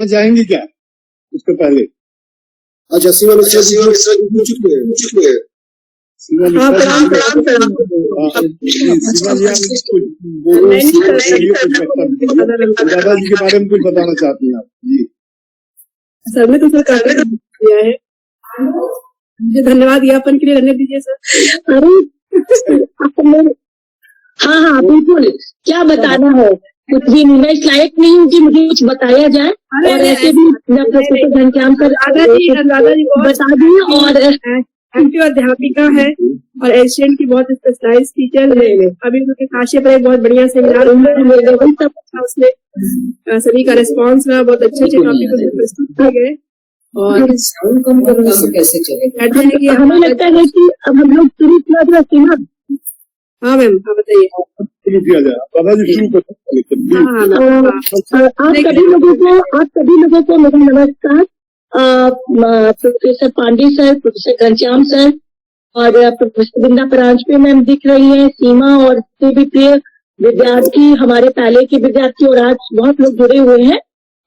जाएंगी क्या उसके पहले? अच्छा, सीमा मिश्रा जी पूछ चुके हैं। सीमा हाँ, मिश्रा प्रणाम प्रणाम प्रणाम। सीमा जी, आप कुछ बोलो, दादाजी के बारे में कुछ बताना चाहती हैं आप जी? सर ने तो सर काफी किया है, मुझे धन्यवाद ज्ञापन के लिए रहने दीजिए सर। अरे हाँ हाँ बिल्कुल, क्या बताना है, कुछ भी नहीं, मैं इस लायक नहीं हूँ कि मुझे कुछ बताया जाए। और ऐसे भी प्रोफेसर घनश्याम सर दादाजी बता दिए, और एक्टिव अध्यापिका है और एशियन की बहुत स्पेशलाइज टीचर है। अभी उनके काशी पर एक बहुत बढ़िया सेमिनार उसमें सभी का रिस्पॉन्स रहा, बहुत अच्छे अच्छे टॉपिक प्रस्तुत किए गए। और साउंड कम करने से कैसे चलेगा? हमें लगता है कि अब हम लोग शुरू किया सीमा। हाँ मैम, हाँ बताइए। शुरू किया जाए, दादाजी शुरू कर सकते हैं। आप सभी लोगों को मेरा नमस्कार। Professor Pandey sir, professor Ghanshyam sir और प्रोफेसर वृंदा परांजपे मैम दिख रही है, सीमा और भी प्रिय विद्यार्थी, हमारे पहले के विद्यार्थी और आज बहुत लोग जुड़े हुए हैं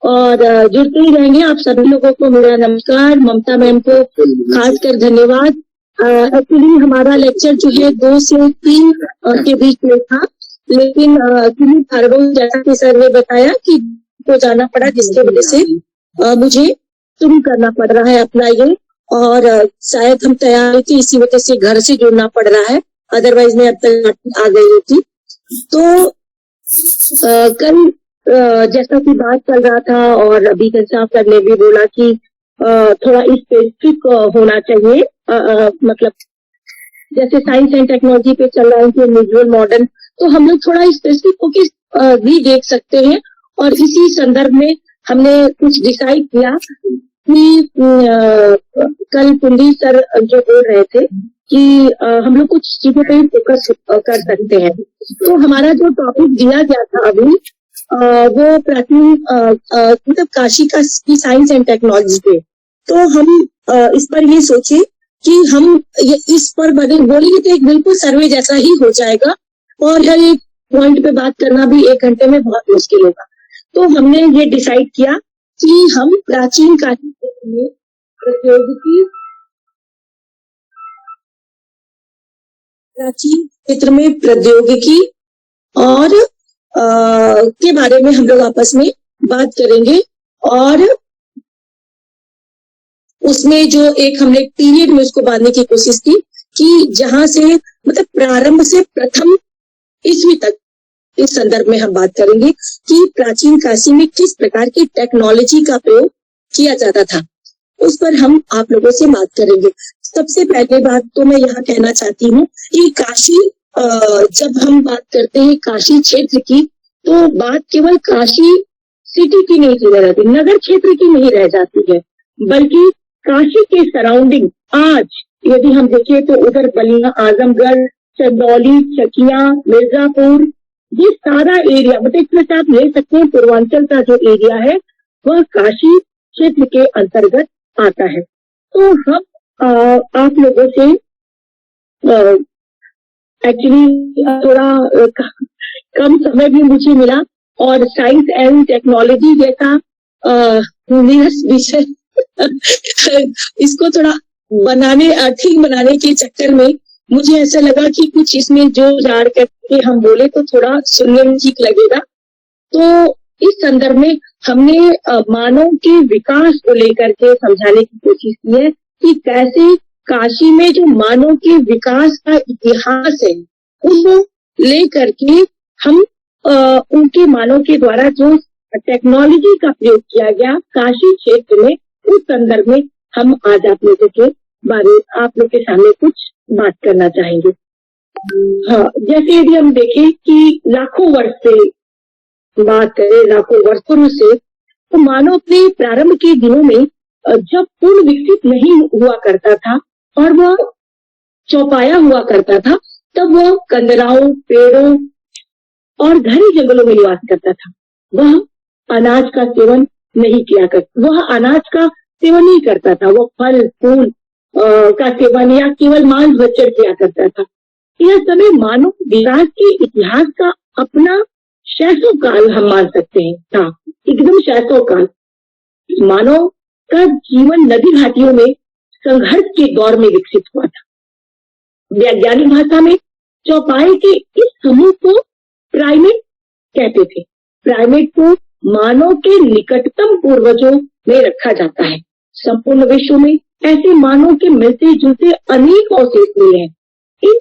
और जुड़ते ही रहेंगे। आप सभी लोगों को मेरा नमस्कार। ममता मैम को खासकर धन्यवाद। एक्चुअली हमारा लेक्चर जो है 2 से 3 के बीच में था, लेकिन भार्गव जैसा कि सर ने बताया कि को जाना पड़ा, जिसकी वजह से मुझे शुरू करना पड़ रहा है अपना ये, और शायद हम तैयार थे, इसी वजह से घर से जुड़ना पड़ रहा है, अदरवाइज मैं अब तक आ गई होती। तो कल जैसा कि बात चल रहा था और अभी घनश्याम सर ने भी बोला कि थोड़ा स्पेसिफिक होना चाहिए, मतलब जैसे साइंस एंड टेक्नोलॉजी पे चल रहा है कि विजुअल मॉडर्न, तो हम लोग थोड़ा स्पेसिफिक होके भी देख सकते हैं। और इसी संदर्भ में हमने कुछ डिसाइड किया कि कल कुंडी सर जो बोल रहे थे कि हम लोग कुछ चीजों पे फोकस कर सकते हैं। तो हमारा जो टॉपिक दिया गया था अभी वो प्राचीन मतलब काशी का साइंस एंड टेक्नोलॉजी पे, तो हम इस पर ये सोचे कि हम ये इस पर बोलेंगे तो एक बिल्कुल सर्वे जैसा ही हो जाएगा और हर एक पॉइंट पे बात करना भी 1 घंटे में बहुत मुश्किल होगा। तो हमने ये डिसाइड किया कि हम प्राचीन काशी में प्रौद्योगिकी, प्राचीन क्षेत्र में प्रौद्योगिकी और के बारे में हम लोग आपस में बात करेंगे। और उसमें जो एक हमने पीरियड में उसको बांधने की कोशिश की कि जहां से मतलब प्रारंभ से प्रथम ईस्वी तक, इस संदर्भ में हम बात करेंगे कि प्राचीन काशी में किस प्रकार की टेक्नोलॉजी का प्रयोग किया जाता था, उस पर हम आप लोगों से बात करेंगे। सबसे पहले बात तो मैं यहाँ कहना चाहती हूँ कि काशी, जब हम बात करते हैं काशी क्षेत्र की, तो बात केवल काशी सिटी की नहीं रह जाती, नगर क्षेत्र की नहीं रह जाती है, बल्कि काशी के सराउंडिंग आज यदि हम देखें तो उधर बलिया, आजमगढ़, चंदौली, चकिया, मिर्जापुर, ये सारा एरिया, मतलब इसमें से आप ले सकते हैं पूर्वांचल का जो एरिया है वह काशी क्षेत्र के अंतर्गत आता है। तो हम आप लोगों से एक्चुअली थोड़ा कम समय भी मुझे मिला और साइंस एंड टेक्नोलॉजी जैसा विषय इसको थोड़ा ठीक बनाने के चक्कर में मुझे ऐसा लगा कि कुछ इसमें जो जाड़ करके हम बोले तो थोड़ा सुनने में ठीक लगेगा। तो इस संदर्भ में हमने मानव के विकास को लेकर के समझाने की कोशिश की है कि कैसे काशी में जो मानव के विकास का इतिहास है उसको लेकर के हम उनके मानव के द्वारा जो टेक्नोलॉजी का प्रयोग किया गया काशी क्षेत्र में, उस संदर्भ में हम आज आप लोगों के सामने कुछ बात करना चाहेंगे। हाँ, जैसे यदि हम देखें कि लाखों वर्ष से बात करें, लाखों वर्ष पूर्व से, तो मानव अपने प्रारंभ के दिनों में जब पूर्ण विकसित नहीं हुआ करता था और वह चौपाया हुआ करता था, तब वह कंदराओं, पेड़ों और घने जंगलों में निवास करता था। वह अनाज का सेवन नहीं किया करता, वह अनाज का सेवन नहीं करता था, वह फल फूल का सेवन या केवल मांस भक्षण किया करता था। यह समय मानव विकास के इतिहास का अपना शैशव काल हम मान सकते हैं था, एकदम शैशव काल। मानव का जीवन नदी घाटियों में संघर्ष के दौर में विकसित हुआ था। वैज्ञानिक भाषा में चौपाई के इस समूह को प्राइमेट कहते थे। प्राइमेट को मानव के निकटतम पूर्वजों में रखा जाता है। संपूर्ण विश्व में ऐसे मानव के मिलते जुलते अनेक अवशेष मिले हैं। इन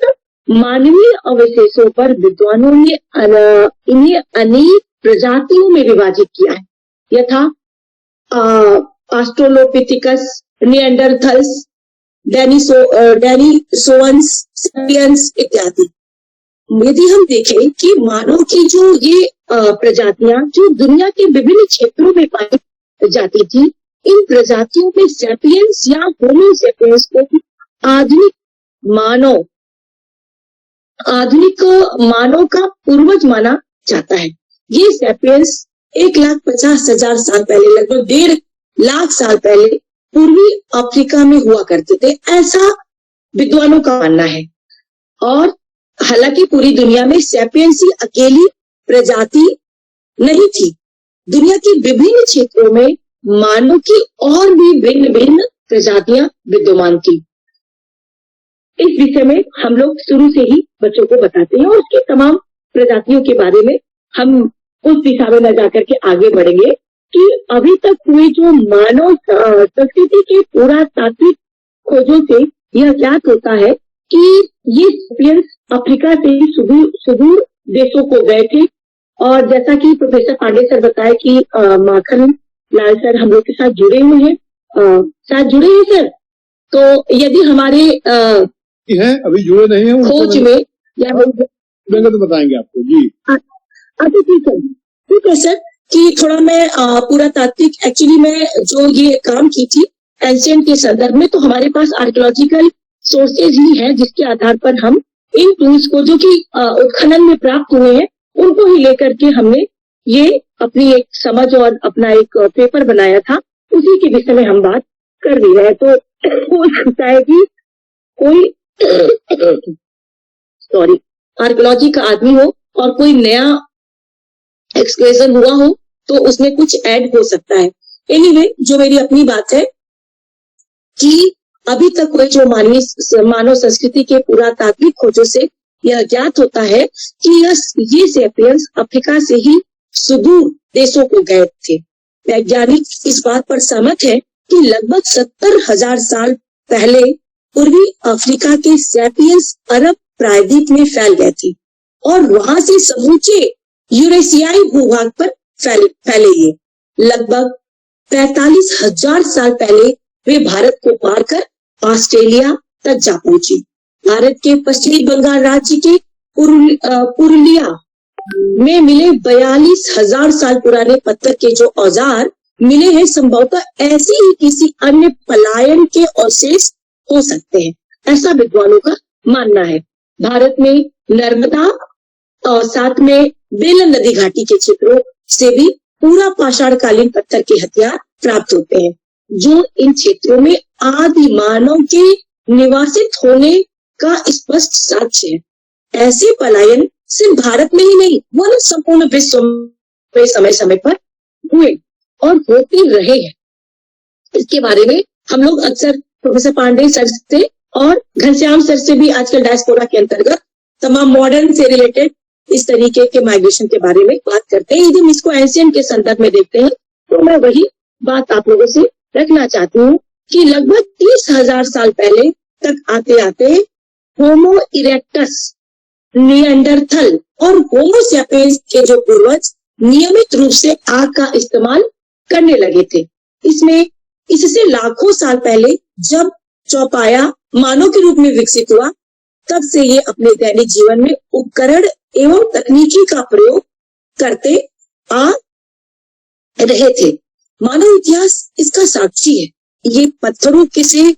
मानवीय अवशेषों पर विद्वानों ने इन्हें अनेक प्रजातियों में विभाजित किया है, यथा ऑस्ट्रेलोपिथिकस, निएंडरथल्स, डेनिसोवंस, सेपियंस इत्यादि। यदि हम देखें कि मानव की जो ये प्रजातियां जो दुनिया के विभिन्न क्षेत्रों में पाई जाती थी, इन प्रजातियों में सेपियंस या होमो सेपियंस को आधुनिक मानव का पूर्वज माना जाता है। ये सेपियंस 1,50,000 साल पहले, लगभग 1.5 लाख साल पहले पूर्वी अफ्रीका में हुआ करते थे, ऐसा विद्वानों का मानना है। और हालांकि पूरी दुनिया में सेपियंस ही अकेली प्रजाति नहीं थी। दुनिया के विभिन्न क्षेत्रों में मानव की और भी भिन्न भिन्न प्रजातियां विद्यमान थी। इस विषय में हम लोग शुरू से ही बच्चों को बताते हैं और उसकी तमाम प्रजातियों के बारे में हम उस दिशा में न जाकर के आगे बढ़ेंगे कि अभी तक हुए जो मानव संस्कृति के पुरातात्विक खोजों से यह ज्ञात होता है कि ये सेपियंस अफ्रीका से सुदूर देशों को गए थे। और जैसा कि प्रोफेसर पांडे सर बताए कि माखन लाल सर हम लोग के साथ जुड़े हुए हैं, सर। तो यदि हमारे हैं अभी जुड़े नहीं है खोज में या तो बताएंगे आपको जी। अच्छा ठीक है सर कि थोड़ा मैं पुरातात्विक एक्चुअली मैं जो ये काम की थी एंशिएंट के संदर्भ में, तो हमारे पास आर्कियोलॉजिकल सोर्सेज ही है जिसके आधार पर हम इन टूल्स को जो कि उत्खनन में प्राप्त हुए हैं उनको ही लेकर के हमने ये अपनी एक समझ और अपना एक पेपर बनाया था, उसी के विषय में हम बात कर रही है। तो हो सकता है कि कोई आर्कियोलॉजी का आदमी हो और कोई नया एक्सकवेशन हुआ हो तो उसमें कुछ ऐड हो सकता है। एनीवे, जो मेरी अपनी बात है कि अभी तक कोई जो मानव संस्कृति के पुरातात्विक खोजों से यह ज्ञात होता है कि ये सेपियंस अफ्रीका से ही सुदूर देशों को गए थे। वैज्ञानिक इस बात पर सहमत है कि लगभग 70,000 साल पहले पूर्वी अफ्रीका के सेपियंस अरब प्रायद्वीप में फैल गए थे और वहां से समूचे यूरेशियाई भूभाग पर फैले ये। लगभग 45,000 साल पहले वे भारत को पार कर ऑस्ट्रेलिया तक जा पहुंची। भारत के पश्चिमी बंगाल राज्य के पुरुलिया में मिले 42,000 साल पुराने पत्थर के जो औजार मिले हैं, संभवतः ऐसे ही किसी अन्य पलायन के अवशेष हो सकते हैं, ऐसा विद्वानों का मानना है। भारत में नर्मदा और साथ में बेलन नदी घाटी के क्षेत्रों से भी पूरा पाषाणकालीन पत्थर के हथियार प्राप्त होते हैं, जो इन क्षेत्रों में आदि मानव के निवासित होने का स्पष्ट साक्ष्य है। ऐसे पलायन सिर्फ भारत में ही नहीं वरन संपूर्ण विश्व में समय समय पर हुए और होते रहे हैं। इसके बारे में हम लोग अक्सर प्रोफेसर पांडे सर से और घनश्याम सर से भी आजकल डायस्पोरा के अंतर्गत तमाम मॉडर्न से रिलेटेड इस तरीके के माइग्रेशन के बारे में बात करते हैं। यदि हम इसको एंशिएंट के संदर्भ में देखते हैं तो मैं वही बात आप लोगों से रखना चाहती हूँ कि लगभग 30,000 साल पहले तक आते आते होमो इरेक्टस, निएंडरथल और होमो सैपियंस के जो पूर्वज नियमित रूप से आग का इस्तेमाल करने लगे थे। इससे लाखों साल पहले जब चौपाया मानव के रूप में विकसित हुआ, तब से ये अपने दैनिक जीवन में उपकरण एवं तकनीकी का प्रयोग करते आ रहे थे। मानव इतिहास इसका साक्षी है। ये पत्थरों के से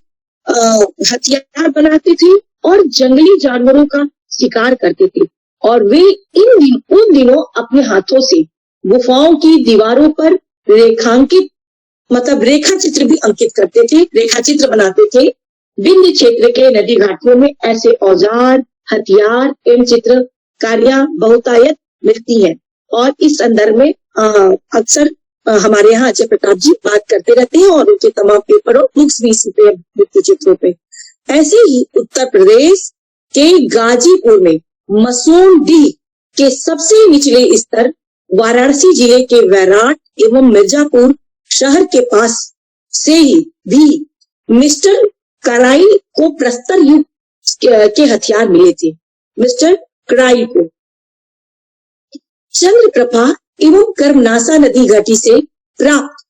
हथियार बनाते थे और जंगली जानवरों का शिकार करते थे और वे उन दिनों अपने हाथों से गुफाओं की दीवारों पर रेखा चित्र भी अंकित करते थे, रेखा चित्र बनाते थे। विंध्य क्षेत्र के नदी घाटियों में ऐसे औजार, हथियार एवं चित्रकारियां बहुतायत मिलती हैं और इस संदर्भ में अक्सर हमारे यहाँ अजय प्रताप जी बात करते रहते हैं और उनके तमाम पेपर और बुक्स भी इसी पे भित्ति चित्रों पे। ऐसे ही उत्तर प्रदेश के गाजीपुर में मसूमडीह के सबसे निचले स्तर, वाराणसी जिले के वैराट एवं मिर्जापुर शहर के पास से ही भी मिस्टर कराई को प्रस्तर युग के हथियार मिले थे। मिस्टर कराई को चंद्रप्रभा एवं कर्मनासा नदी घाटी से प्राप्त,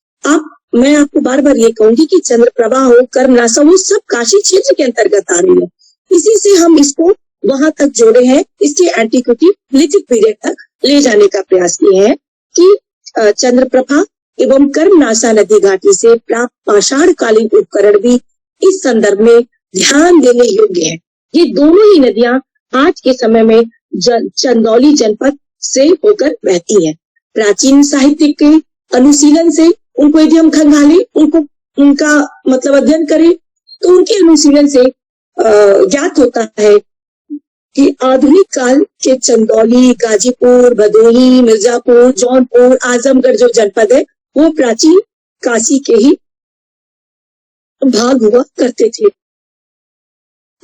मैं आपको बार बार ये कहूंगी कि चंद्रप्रभा हो, कर्मनासा, वो सब काशी क्षेत्र के अंतर्गत आ रही है। इसी से हम इसको वहां तक जोड़े हैं, इसके एंटीक्विटी लिथिक पीरियड तक ले जाने का प्रयास किए हैं कि चंद्रप्रभा एवं कर्मनासा नदी घाटी से प्राप्त पाषाण कालीन उपकरण भी इस संदर्भ में ध्यान देने योग्य है। ये दोनों ही नदियां आज के समय में चंदौली जनपद से होकर बहती हैं। प्राचीन साहित्य के अनुशीलन से उनको यदि हम खंगालें, उनका मतलब अध्ययन करें, तो उनके अनुशीलन से ज्ञात होता है कि आधुनिक काल के चंदौली, गाजीपुर, भदोही, मिर्जापुर, जौनपुर, आजमगढ़ जो जनपद है वो प्राचीन काशी के ही भाग हुआ करते थे।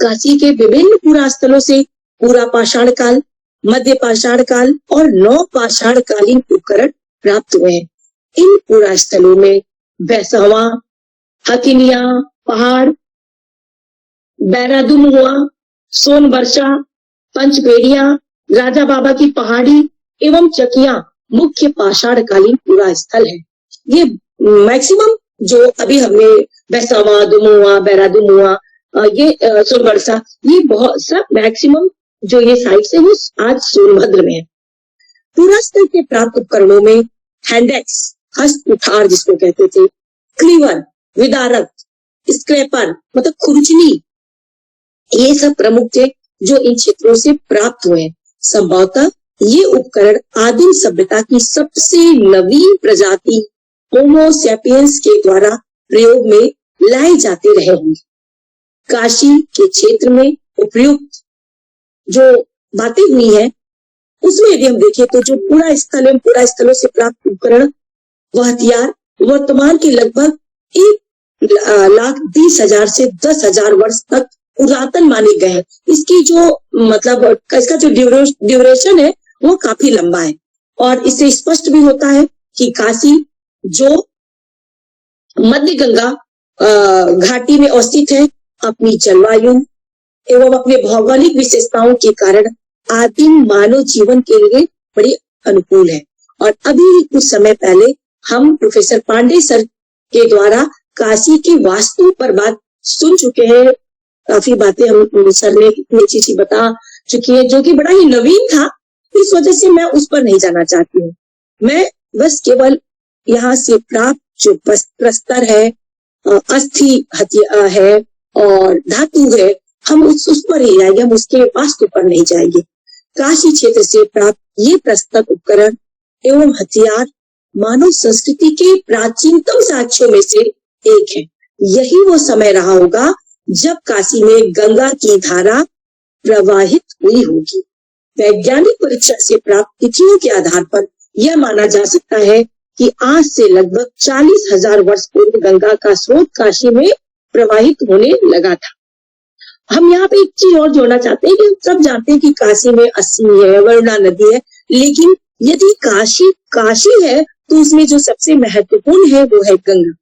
काशी के विभिन्न पुरा स्थलों से पूरा पाषाण काल, मध्य पाषाण काल और नव पाषाण कालीन उपकरण प्राप्त हुए हैं। इन पुरा स्थलों में बैसावा, हकिनिया पहाड़, बैरादुमुआ, सोनबरसा, पंचपेड़िया, राजा बाबा की पहाड़ी एवं चकिया मुख्य पाषाण कालीन पुरा स्थल है। ये मैक्सिमम जो अभी हमने बैसावा, दुमुआ, बैरादुमुआ, ये सोनबरसा, ये बहुत सब मैक्सिमम जो ये साइट्स है वो आज सोनभद्र में है। पुरा स्थल के प्राप्त उपकरणों में हैंडेक्स, हस्त कुठार जिसको कहते थे, क्लीवर, विदारक, स्क्रैपर मतलब खुरचनी, ये सब प्रमुख थे जो इन क्षेत्रों से प्राप्त हुए हैं। संभवतः ये उपकरण आदिम सभ्यता की सबसे नवीन प्रजाति होमो सैपियंस के द्वारा प्रयोग में लाए जाते रहे होंगे। काशी के क्षेत्र में उपयुक्त जो बातें हुई हैं उसमें यदि हम देखें तो जो पूरा स्थल एवं पूरा स्थलों से प्राप्त उपकरण व हथियार वर्तमान के लगभग 1,20,000 से 10,000 वर्ष तक पुरातन माने गए हैं। इसकी जो मतलब इसका जो ड्यूरेशन है वो काफी लंबा है और इससे स्पष्ट भी होता है कि काशी जो मध्य गंगा घाटी में अवस्थित है, अपनी जलवायु एवं अपने भौगोलिक विशेषताओं के कारण आदिम मानव जीवन के लिए बड़ी अनुकूल है। और अभी कुछ समय पहले हम प्रोफेसर पांडे सर के द्वारा काशी की वास्तु पर बात सुन चुके हैं। काफी बातें हम सर ने इतनी अच्छी बता चुकी है जो कि बड़ा ही नवीन था, इस वजह से मैं उस पर नहीं जाना चाहती हूँ। मैं बस केवल यहाँ से प्राप्त जो प्रस्तर है, अस्थि हथियार है और धातु है, हम उस पर ही जाएंगे, हम उसके वास्तु पर नहीं जाएंगे। काशी क्षेत्र से प्राप्त ये प्रस्तर उपकरण एवं हथियार मानव संस्कृति के प्राचीनतम साक्ष्यों में से एक है। यही वो समय रहा होगा जब काशी में गंगा की धारा प्रवाहित हुई होगी। वैज्ञानिक परीक्षण से प्राप्त तिथियों के आधार पर यह माना जा सकता है कि आज से लगभग 40,000 वर्ष पूर्व गंगा का स्रोत काशी में प्रवाहित होने लगा था। हम यहाँ पे एक चीज और जोड़ना चाहते हैं कि हम सब जानते हैं कि काशी में अस्सी है, वरुणा नदी है, लेकिन यदि काशी है तो उसमें जो सबसे महत्वपूर्ण है वो है गंगा।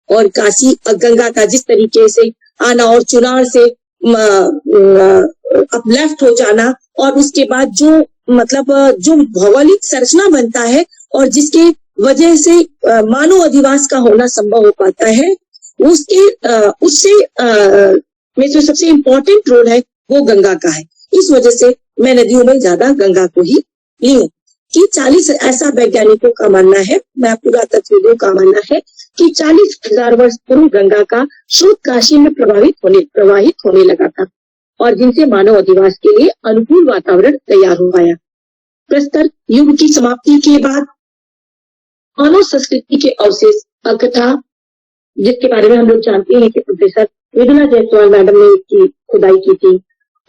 और काशी गंगा का जिस तरीके से आना और चुनार से अब लेफ्ट हो जाना और उसके बाद जो मतलब जो भौगोलिक संरचना बनता है और जिसके वजह से मानव अधिवास का होना संभव हो पाता है, उससे में जो सबसे इम्पोर्टेंट रोल है वो गंगा का है। इस वजह से मैं नदियों में ज्यादा गंगा को ही ली हूँ कि 40 ऐसा वैज्ञानिकों का मानना है, मैं पुरातत्वविदों का मानना है कि 40,000 वर्ष पूर्व गंगा का स्रोत काशी में प्रवाहित होने लगा था और जिनसे मानव अधिवास के लिए अनुकूल वातावरण तैयार हो पाया। प्रस्तर युग की समाप्ति के बाद मानव संस्कृति के अवशेष अकथा, जिसके बारे में हम लोग जानते हैं कि प्रोफेसर विदुला जायसवाल मैडम ने इसकी खुदाई की थी,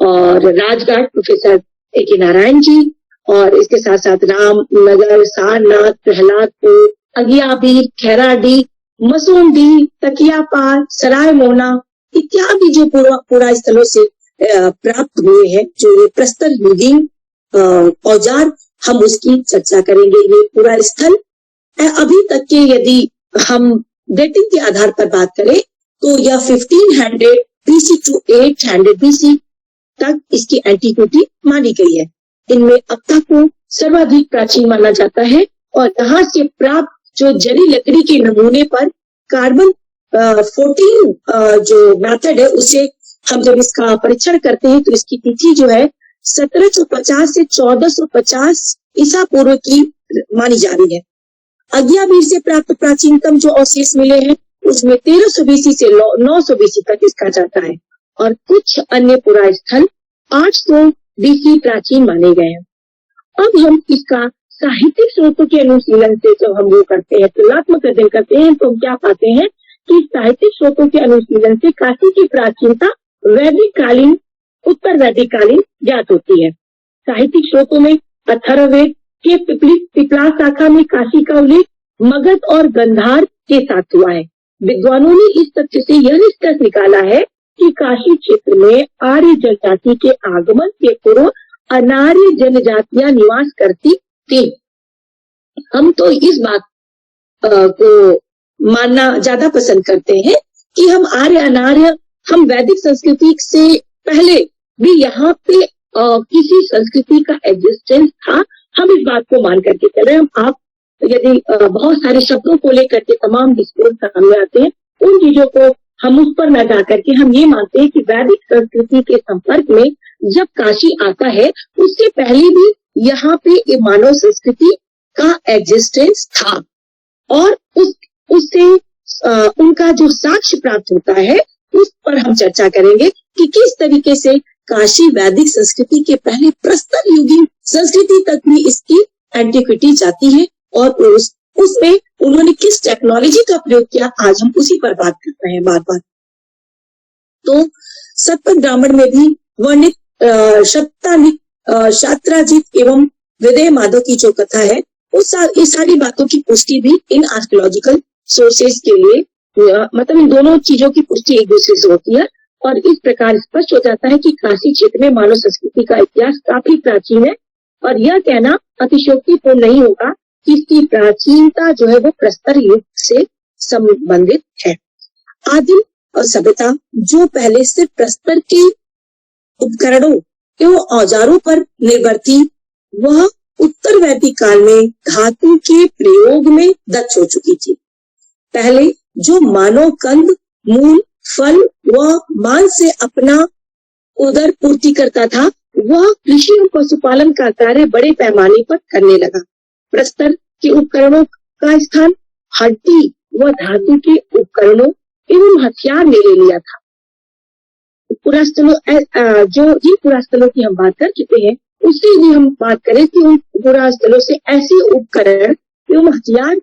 और राजघाट प्रोफेसर ए.के. नारायण जी, और इसके साथ साथ रामनगर, सारनाथ, प्रहलादपुर, अगियाबीर, खैराडी, मसूंडी, तकियापार, सराय मोहना इत्यादि जो पूरा स्थलों से प्राप्त हुए हैं, जो ये प्रस्तर युगीन औजार, हम उसकी चर्चा करेंगे। ये पूरा स्थल अभी तक के यदि हम डेटिंग के आधार पर बात करें तो यह 1500 BC टू 800 BC तक इसकी एंटीक्विटी मानी गई है। इनमें अक्का को सर्वाधिक प्राचीन माना जाता है और यहाँ से प्राप्त जो जली लकड़ी के नमूने पर कार्बन 14 जो मेथड है उसे हम जब इसका परीक्षण करते हैं तो इसकी तिथि जो है 1750 से 1450 ईसा पूर्व की मानी जा रही है। अगियाबीर से प्राप्त प्राचीनतम जो अवशेष मिले हैं उसमें 1300 BC से 900 BC तक इसका जाता है और कुछ अन्य पुरा स्थल 800 BC प्राचीन माने गए हैं। अब हम इसका साहित्यिक स्रोतों के अनुशीलन से जब हम वो करते हैं, तुलनात्मक अध्ययन करते हैं, तो हम क्या पाते हैं कि साहित्यिक स्रोतों के अनुशीलन से काशी की प्राचीनता वैदिक कालीन, उत्तर वैदिक कालीन ज्ञात होती है। साहित्यिक स्रोतों में अथर्ववेद के पिपला शाखा में काशी का उल्लेख मगध और गंधार के साथ हुआ है। विद्वानों ने इस तथ्य से यह निष्कर्ष निकाला है कि काशी क्षेत्र में आर्य जनजाति के आगमन के पूर्व अनार्य जनजातियां निवास करती थी। हम तो इस बात को मानना ज्यादा पसंद करते हैं कि हम आर्य अनार्य, हम वैदिक संस्कृति से पहले भी यहाँ पे किसी संस्कृति का एग्जिस्टेंस था, हम इस बात को मान करके चल रहे हैं। आप यदि बहुत सारे शब्दों को लेकर के तमाम डिस्कोर्स सामने आते हैं, उन चीजों को हम उस पर न जा करके हम ये मानते हैं कि वैदिक संस्कृति के संपर्क में जब काशी आता है उससे पहले भी यहाँ पे मानव संस्कृति का एग्जिस्टेंस था और उससे उनका जो साक्ष्य प्राप्त होता है उस पर हम चर्चा करेंगे कि किस तरीके से काशी वैदिक संस्कृति के पहले प्रस्तर युगीन संस्कृति तक भी इसकी एंटीक्विटी जाती है और उसमें उन्होंने किस टेक्नोलॉजी का प्रयोग किया, आज हम उसी पर बात कर रहे हैं बार बार। तो सतपथ ब्राह्मण में भी वर्णित शात्राजित एवं विदय माधव की जो कथा है ये सारी बातों की पुष्टि भी इन आर्कियोलॉजिकल सोर्सेज के लिए मतलब इन दोनों चीजों की पुष्टि एक दूसरे से होती है और इस प्रकार स्पष्ट हो जाता है कि काशी क्षेत्र में मानव संस्कृति का इतिहास काफी प्राचीन है और यह कहना अतिशयोक्तिपूर्ण नहीं होगा कि इसकी प्राचीनता जो है वो प्रस्तर युग से संबंधित है। आदिम सभ्यता जो पहले सिर्फ प्रस्तर के उपकरणों एवं औजारों पर निर्भर थी, वह उत्तर वैदिक काल में धातु के प्रयोग में दक्ष हो चुकी थी। पहले जो मानव कंद, मूल, फल व मांस से अपना उदर पूर्ति करता था, वह कृषि और पशुपालन का कार्य बड़े पैमाने पर करने लगा। प्रस्तर के उपकरणों का स्थान हड्डी व धातु के उपकरणों एवं हथियार ने ले लिया था। पुरास्थलों जिन पुरास्थलों की हम बात कर चुके हैं उससे यदि हम बात करें कि उन पुरास्थलों से ऐसे उपकरण एवं हथियार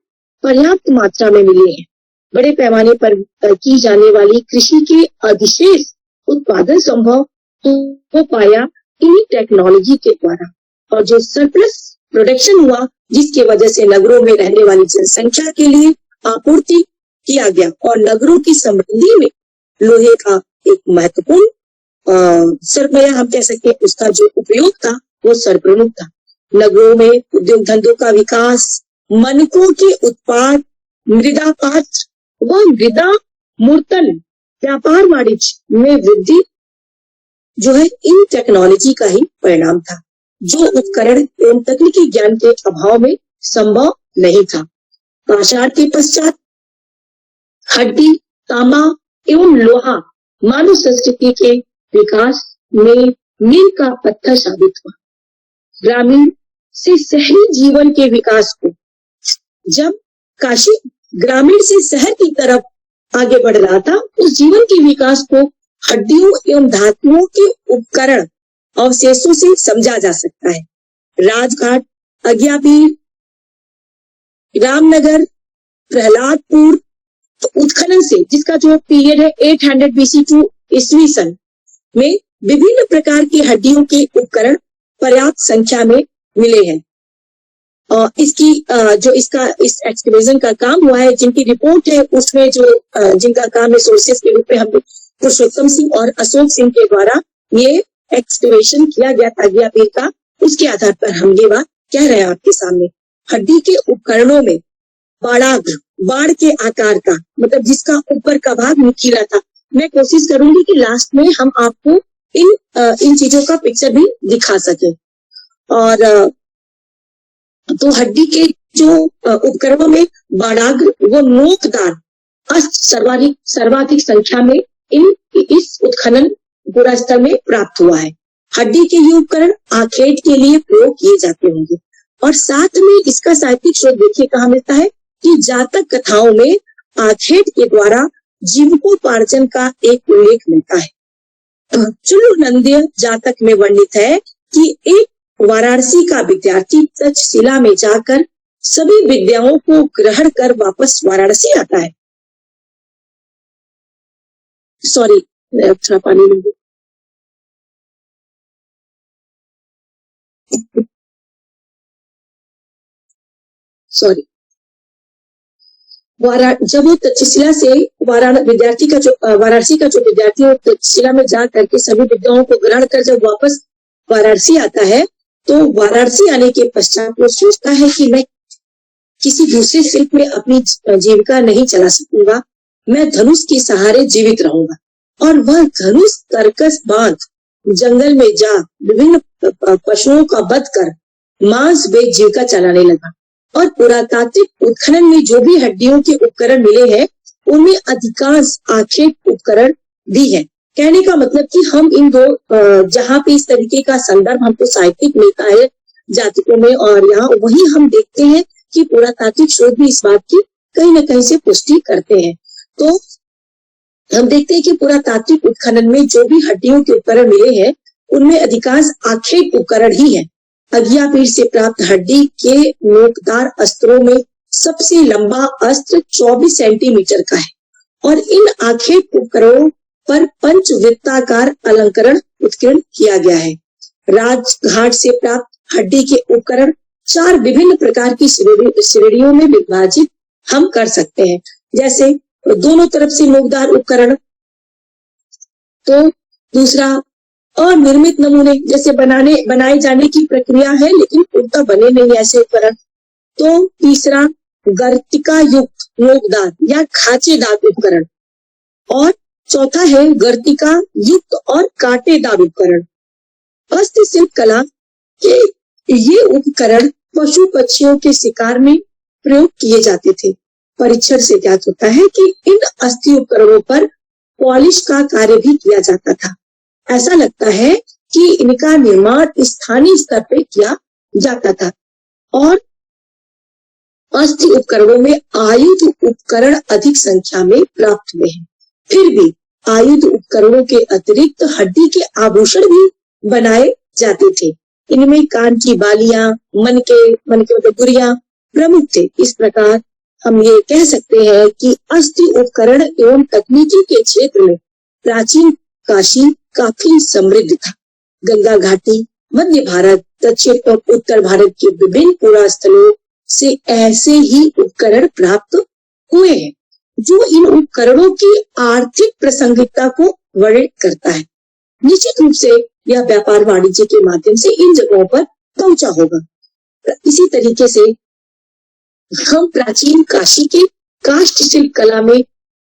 पर्याप्त मात्रा में मिले हैं। बड़े पैमाने पर की जाने वाली कृषि के अधिशेष उत्पादन संभव हो पाया इन्हीं टेक्नोलॉजी के द्वारा और जो सरप्लस प्रोडक्शन हुआ जिसकी वजह से नगरों में रहने वाली जनसंख्या के लिए आपूर्ति किया गया और नगरों की समृद्धि में लोहे का एक महत्वपूर्ण सरमाया हम कह सकते हैं, उसका जो उपयोग था वो सर्वप्रमुख था। नगरों में उद्योग धंधों का विकास, मनकों के उत्पाद, मृदा पात्र व मृदा मूर्तन व्यापार वाणिज्य में वृद्धि जो है इन टेक्नोलॉजी का ही परिणाम था, जो उपकरण एवं तकनीकी ज्ञान के अभाव में संभव नहीं था। पाषाण के पश्चात हड्डी, तांबा एवं लोहा मानव संस्कृति के विकास में मील का पत्थर साबित हुआ। ग्रामीण से शहरी जीवन के विकास को जब काशी ग्रामीण से शहर की तरफ आगे बढ़ रहा था, उस जीवन के विकास को हड्डियों एवं धातुओं के उपकरण अवशेषों से समझा जा सकता है। राजघाट, अगियाबीर, रामनगर, प्रहलादपुर उत्खनन से, जिसका जो पीरियड है 800 BC टू ईस्वी सन में, विभिन्न प्रकार की हड्डियों के उपकरण पर्याप्त संख्या में मिले हैं। इसकी जो इसका इस एक्सकवेशन का काम हुआ है, जिनकी रिपोर्ट है उसमें जो जिनका काम है सोर्सेस के रूप में हम पुरुषोत्तम सिंह और अशोक सिंह के द्वारा ये एक्सकवेशन किया गया तागिया पीर का, उसके आधार पर हम ये बात कह रहे हैं आपके सामने। हड्डी के उपकरणों में बाड़ाग्र, बाढ़ के आकार का, मतलब जिसका ऊपर का भाग नुकीला था। मैं कोशिश करूंगी कि लास्ट में हम आपको इन चीजों का पिक्चर भी दिखा सके। और तो हड्डी के जो उपकरणों में बाड़ाग्र वो नोकदार अस्त्र सर्वाधिक संख्या में इस उत्खनन गुड़ा स्थल में प्राप्त हुआ है। हड्डी के ये उपकरण आखेट के लिए प्रयोग किए जाते होंगे। और साथ में इसका साहित्यिक स्रोत देखिए कहाँ मिलता है कि जातक कथाओं में आखेट के द्वारा जीविकोपार्जन का एक उल्लेख मिलता है। चुल्लू नंद्य जातक में वर्णित है कि एक वाराणसी का विद्यार्थी तक्षशिला में जाकर सभी विद्याओं को ग्रहण कर वापस वाराणसी आता है। सॉरी, थोड़ा पानी लूंगी। सॉरी, जब वो तक्षशिला से वाराणसी का जो विद्यार्थी है तक्षशिला में जा करके सभी विद्याओं को ग्रहण कर जब वापस वाराणसी आता है, तो वाराणसी आने के पश्चात वो सोचता है कि मैं किसी दूसरे शिल्प में अपनी जीविका नहीं चला सकूंगा, मैं धनुष के सहारे जीवित रहूंगा। और वह धनुष कर्कश बांध जंगल में जा विभिन्न पशुओं का वध कर मांस बेच जीविका चलाने लगा। और पुरातात्विक उत्खनन में जो भी हड्डियों के उपकरण मिले हैं उनमें अधिकांश आखेट उपकरण भी है। कहने का मतलब कि हम इन दो जहाँ पे इस तरीके का संदर्भ हमको साहित्यिक मिलता है जातकों में, और यहाँ वही हम देखते हैं कि पुरातात्विक शोध भी इस बात की कहीं न कहीं से पुष्टि करते हैं। तो हम देखते हैं कि पुरातात्विक उत्खनन में जो भी हड्डियों के उपकरण मिले हैं उनमें अधिकांश आखेट उपकरण ही है। अगियापीर से प्राप्त हड्डी के नोकदार अस्त्रों में सबसे लंबा अस्त्र 24 सेंटीमीटर का है और इन आखेट उपकरणों पर पंचवृत्ताकार अलंकरण उत्कीर्ण किया गया है। राजघाट से प्राप्त हड्डी के उपकरण 4 विभिन्न प्रकार की श्रेणियों में विभाजित हम कर सकते हैं। जैसे दोनों तरफ से नोकदार उपकरण, तो दूसरा अनिर्मित नमूने, जैसे बनाए जाने की प्रक्रिया है लेकिन पूर्णतः बने नहीं ऐसे उपकरण। तो तीसरा गर्तिका युक्त नोकदार या खांचेदार उपकरण, और चौथा है गर्तिका युक्त और कांटेदार उपकरण। हस्तशिल्प कला के ये उपकरण पशु पक्षियों के शिकार में प्रयोग किए जाते थे। परीक्षण से ज्ञात होता है कि इन अस्थि उपकरणों पर पॉलिश का कार्य भी किया जाता था। ऐसा लगता है कि इनका निर्माण स्थानीय स्तर पे किया जाता था। और अस्थि उपकरणों में आयुध उपकरण अधिक संख्या में प्राप्त हुए हैं। फिर भी आयुध उपकरणों के अतिरिक्त हड्डी के आभूषण भी बनाए जाते थे। इनमें कान की बालियां, मनके मतलब गुड़िया प्रमुख थे। इस प्रकार हम ये कह सकते हैं कि अस्थि उपकरण एवं तकनीकी के क्षेत्र में प्राचीन काशी काफी समृद्ध था। गंगा घाटी, मध्य भारत, दक्षिण और उत्तर भारत के विभिन्न पुरास्थलों से ऐसे ही उपकरण प्राप्त हुए हैं जो इन उपकरणों की आर्थिक प्रासंगिकता को वर्णित करता है। निश्चित रूप से यह व्यापार वाणिज्य के माध्यम से इन जगहों पर पहुंचा होगा। इसी तरीके से हम प्राचीन काशी के काष्ठ शिल्प कला में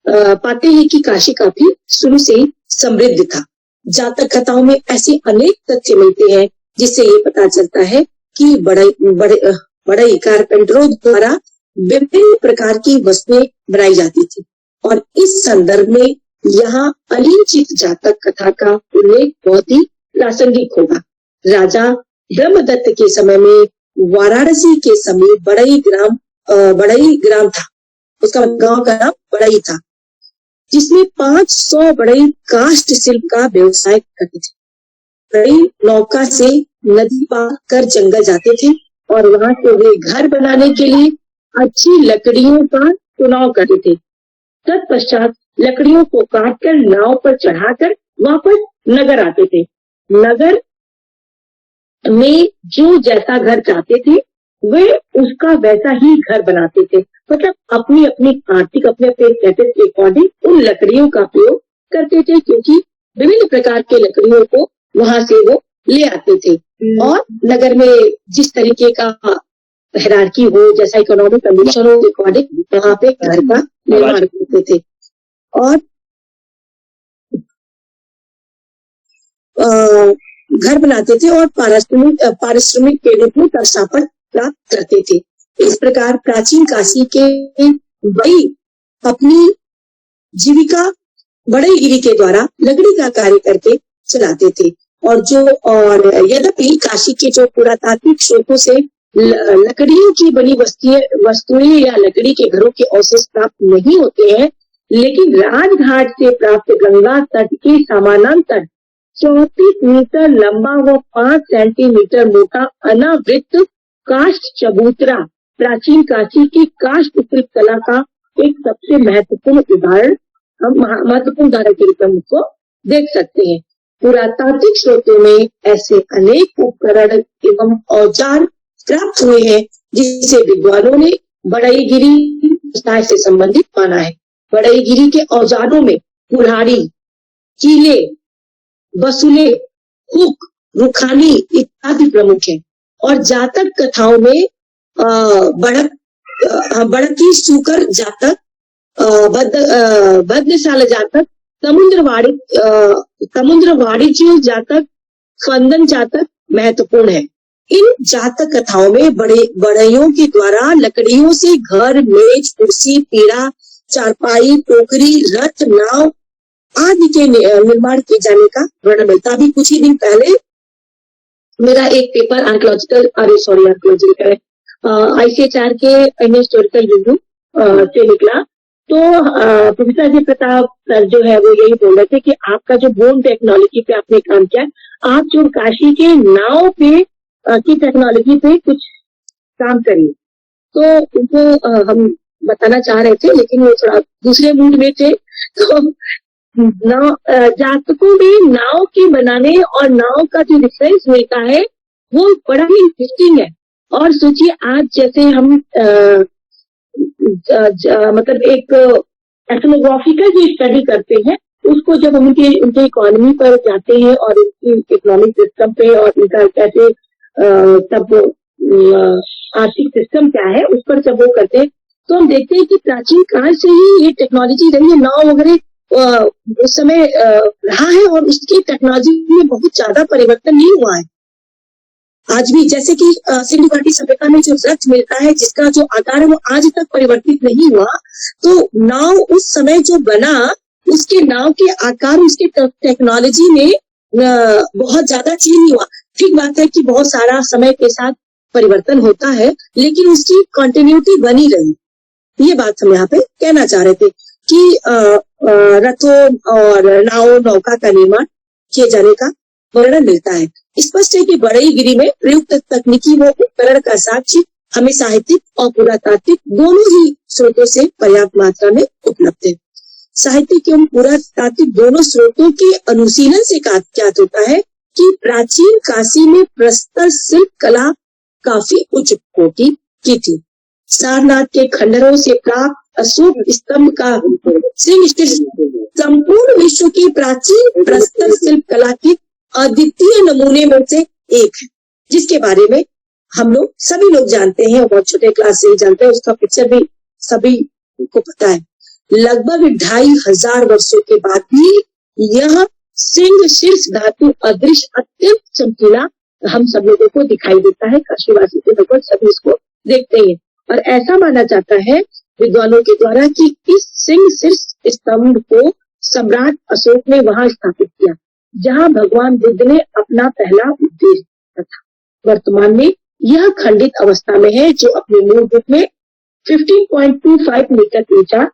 पाते हैं कि काशी काफी शुरू से ही समृद्ध था। जातक कथाओं में ऐसे अनेक तथ्य मिलते हैं जिससे ये पता चलता है कि बड़े कारपेंटरों द्वारा विभिन्न प्रकार की वस्तुएं बनाई जाती थी। और इस संदर्भ में यहाँ अलिंचित जातक कथा का उल्लेख बहुत ही प्रासंगिक होगा। राजा ब्रह्मदत्त के समय में वाराणसी के समीप बड़ई ग्राम था, उसका गांव का नाम बड़ई था, जिसमें 500 बड़ई काष्ठ शिल्प का व्यवसाय करते थे। बड़ई नौका से नदी पार कर जंगल जाते थे और वहां से वे घर बनाने के लिए अच्छी लकड़ियों का चुनाव करते थे। तत्पश्चात लकड़ियों को काटकर नाव पर चढ़ाकर वापस नगर आते थे। नगर में जो जैसा घर चाहते थे वे उसका वैसा ही घर बनाते थे, मतलब अपनी अपनी आर्थिक अपने अपने स्टेटस के अकॉर्डिंग उन लकड़ियों का प्रयोग करते थे, क्योंकि विभिन्न प्रकार के लकड़ियों को वहां से वो ले आते थे। और नगर में जिस तरीके का हायरार्की हो, जैसा इकोनॉमिक कंडीशन हो, अकॉर्डिंग वहां पे घर का निर्माण करते थे और घर बनाते थे और पारिश्रमिक के रूप में कर्षापण प्राप्त करते थे। इस प्रकार प्राचीन काशी के बड़ी अपनी जीविका बढ़ईगिरी के द्वारा लकड़ी का कार्य करके चलाते थे। और यद्यपि काशी के जो पुरातात्विक स्रोतों से लकड़ियों की बनी वस्तुएं या लकड़ी के घरों के अवशेष प्राप्त नहीं होते हैं, लेकिन राजघाट से प्राप्त गंगा तट के समानांतर 34 मीटर लंबा व 5 सेंटीमीटर मोटा अनावृत काष्ठ चबूतरा प्राचीन काशी की काष्ठ शिल्प कला का एक सबसे महत्वपूर्ण उदाहरण के रूप में उसको देख सकते हैं। पुरातात्विक स्रोतों में ऐसे अनेक उपकरण एवं औजार प्राप्त हुए हैं जिसे विद्वानों ने बढ़ईगिरी से संबंधित माना है। बढ़ईगिरी के औजारों में कुल्हाड़ी, कीले, बसुले, हुक, रुखानी इत्यादि प्रमुख हैं। और जातक कथाओं में बड़की, सूकर जातक, भद्रशाला जातक, समुद्र वाणिज्य जातक, स्पंदन जातक महत्वपूर्ण है। इन जातक कथाओं में बढ़इयों के द्वारा लकड़ियों से घर, मेज, कुर्सी, पीढ़ा, चारपाई, टोकरी, रथ, नाव आदि के निर्माण किए जाने का वर्णन मिलता। अभी कुछ ही दिन पहले मेरा एक पेपर आर्कियोलॉजिकल ICHR के हिस्टोरिकल रिव्यू से निकला, तो प्रोफेसर जी प्रताप सर जो है वो यही बोल रहे थे कि आपका जो बोन टेक्नोलॉजी पे आपने काम किया, आप जो काशी के नाव पे की टेक्नोलॉजी पे कुछ काम करिए। तो उनको हम बताना चाह रहे थे, लेकिन वो थोड़ा दूसरे मूड में थे। तो जातकों में नाव के बनाने और नाव का जो डिफरेंस मिलता है वो बड़ा ही इंटरेस्टिंग है। और सोचिए आज जैसे हम मतलब एक एथनोग्राफिकल जो स्टडी करते हैं, उसको जब हम उनके इकोनॉमी पर जाते हैं और उनकी इकोनॉमिक सिस्टम पे और उनका कैसे सब आर्थिक सिस्टम क्या है उस पर जब वो करते हैं, तो हम देखते हैं कि प्राचीन काल से ही ये टेक्नोलॉजी रही है। नाव वगैरह उस समय रहा है और उसकी टेक्नोलॉजी में बहुत ज्यादा परिवर्तन नहीं हुआ है। आज भी जैसे कि सिंधु घाटी सभ्यता में जो रथ मिलता है जिसका जो आकार है वो आज तक परिवर्तित नहीं हुआ, तो नाव उस समय जो बना उसके नाव के आकार, उसके टेक्नोलॉजी में बहुत ज्यादा चेंज नहीं हुआ। ठीक बात है कि बहुत सारा समय के साथ परिवर्तन होता है, लेकिन उसकी कंटिन्यूटी बनी रही। ये बात हम यहाँ पे कहना चाह रहे थे कि रथों और नौका का निर्माण किए जाने का वर्णन मिलता है। स्पष्ट है कि बढ़ईगिरी में प्रयुक्त तकनीकी व उपकरण का साक्ष्य हमें साहित्यिक और पुरातात्विक दोनों ही स्रोतों से पर्याप्त मात्रा में उपलब्ध है। साहित्यिक एवं पुरातात्विक दोनों स्रोतों के अनुशीलन से ज्ञात होता है कि प्राचीन काशी में प्रस्तर शिल्प कला काफी उच्च कोटि की थी। सारनाथ के खंडरों से प्राप्त अशोक स्तंभ का संपूर्ण विश्व की प्राचीन प्रस्तर शिल्प कला की अद्वितीय नमूने में से एक है, जिसके बारे में हम लोग सभी लोग जानते हैं, बहुत छोटे क्लास से ही जानते हैं। उसका पिक्चर भी सभी को पता है। लगभग 2500 वर्षों के बाद भी यह सिंह शीर्ष धातु अदृश्य अत्यंत चमकीला हम सब लोगों को दिखाई देता है। काशीवासी के लगभग सभी इसको देखते हैं और ऐसा माना जाता है विद्वानों के द्वारा कि इस सिंह शीर्ष स्तंभ को सम्राट अशोक ने वहां स्थापित किया जहां भगवान बुद्ध ने अपना पहला उपदेश दिया था। वर्तमान में यह खंडित अवस्था में है, जो अपने मूल रूप में 15.25 मीटर ऊंचा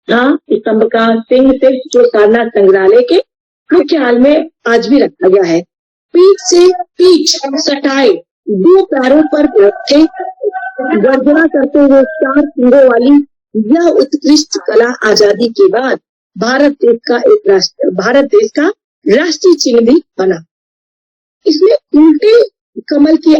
था। स्तंभ का सिंह शीर्ष जो सारनाथ संग्रहालय के मुख्य हाल में आज भी रखा गया है। पीठ से पीठ सटाए 2 पैरों पर बैठे गर्जना करते हुए 4 सिंगों वाली यह उत्कृष्ट कला आजादी के बाद भारत देश का राष्ट्रीय चिन्ह भी बना। इसमें उल्टे कमल के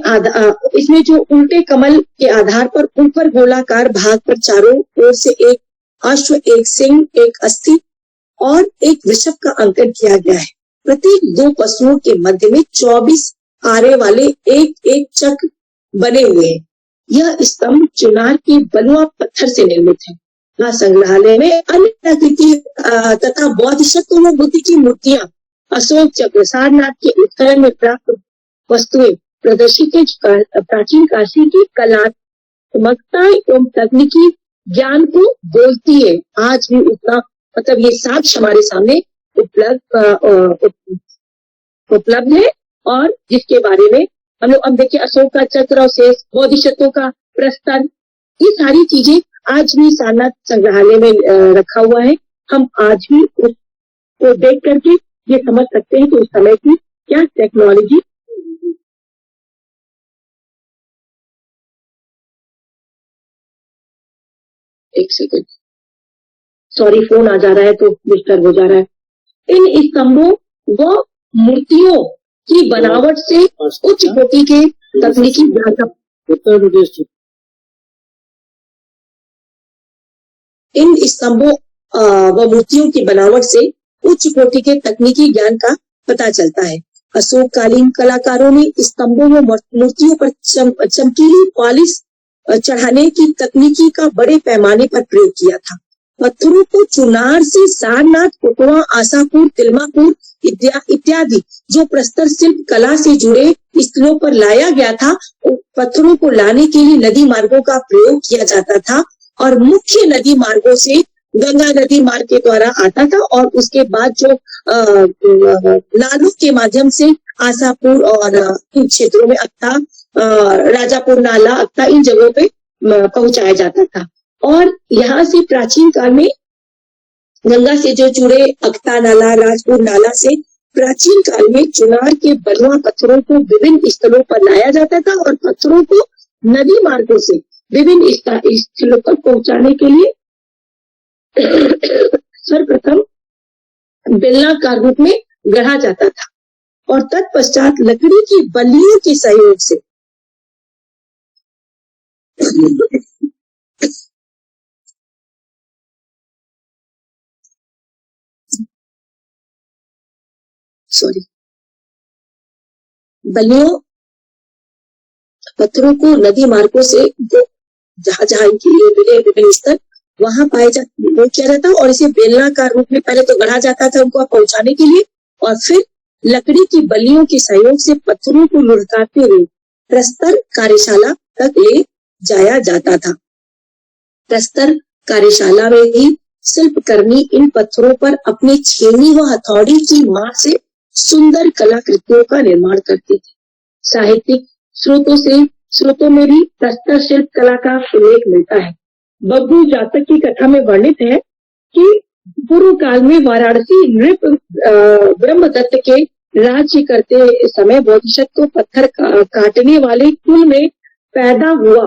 इसमें जो उल्टे कमल के आधार पर ऊपर गोलाकार भाग पर चारों ओर से एक अश्व, एक सिंह, एक अस्थि और एक वृषभ का अंकन किया गया है। प्रत्येक दो पशुओं के मध्य में 24 आरे वाले एक एक चक्र बने हुए हैं। यह स्तंभ चुनार के बलुआ पत्थर से निर्मित है। यहाँ संग्रहालय में अन्य प्राकृतिक तथा बोधिसत्व व बुद्ध की मूर्तियां, अशोक चक्र, सारनाथ के उत्खनन में प्राप्त वस्तुएं प्रदर्शित है। प्राचीन काशी की कलात्मकता एवं तकनीकी ज्ञान को बोलती है। आज भी उतना मतलब ये साक्ष्य हमारे सामने उपलब्ध है और जिसके बारे में हम लोग अब देखिए अशोक का चक्र और शेष, बोधिसत्वों का प्रस्तर, ये सारी चीजें आज भी सारनाथ संग्रहालय में रखा हुआ है। हम आज भी उसको देख करके ये समझ सकते हैं कि उस समय की क्या टेक्नोलॉजी। एक सेकंड, सॉरी फोन आ जा रहा है तो डिस्टर्ब हो जा रहा है। इन स्तंभों व मूर्तियों की बनावट से उच्च कोटि के तकनीकी ज्ञान का इन स्तंभों व मूर्तियों की बनावट से उच्च कोटि के तकनीकी ज्ञान का पता चलता है। अशोककालीन कलाकारों ने स्तंभों व मूर्तियों पर चमकीली पॉलिश चढ़ाने की तकनीकी का बड़े पैमाने पर प्रयोग किया था। पत्थरों को चुनार से सारनाथ, कोटवा, आशापुर, तिलमापुर इत्यादि जो प्रस्तर शिल्प कला से जुड़े स्थलों पर लाया गया था, पत्थरों को लाने के लिए नदी मार्गों का प्रयोग किया जाता था और मुख्य नदी मार्गों से गंगा नदी मार्ग के द्वारा आता था और उसके बाद जो नालों के माध्यम से आशापुर और इन क्षेत्रों में अक्ता, राजापुर नाला, अक्ता, इन जगहों पे पहुंचाया जाता था। और यहाँ से प्राचीन काल में गंगा से जो जुड़े अक्ता नाला, राजपुर नाला से प्राचीन काल में चुनार के बलुआ पत्थरों को विभिन्न स्थलों पर लाया जाता था और पत्थरों को नदी मार्गों से विभिन्न स्थलों पर पहुंचाने के लिए सर्वप्रथम बेलनाकार रूप में गढ़ा जाता था और तत्पश्चात लकड़ी की बल्लियों के सहयोग से पत्थरों को नदी मार्गों से जहां जहां इनके लिए मिले विभिन्न स्तर वहां पाए किया जाता और इसे बेलनाकार रूप में पहले तो गढ़ा जाता था उनको पहुंचाने के लिए और फिर लकड़ी की बल्लियों के सहयोग से पत्थरों को लुढ़काते हुए प्रस्तर कार्यशाला तक ले जाया जाता था। प्रस्तर कार्यशाला में ही शिल्पकर्मी इन पत्थरों पर अपने छेनी व हथौड़ी की मार से सुंदर कलाकृतियों का निर्माण करते थे। साहित्यिक स्रोतों में भी प्रस्तर शिल्प कला का उल्लेख मिलता है। बब्बू जातक की कथा में वर्णित है कि पूर्व काल में वाराणसी नृप ब्रह्मदत्त के राज्य करते समय बोधिसत्व पत्थर काटने वाले कुल में पैदा हुए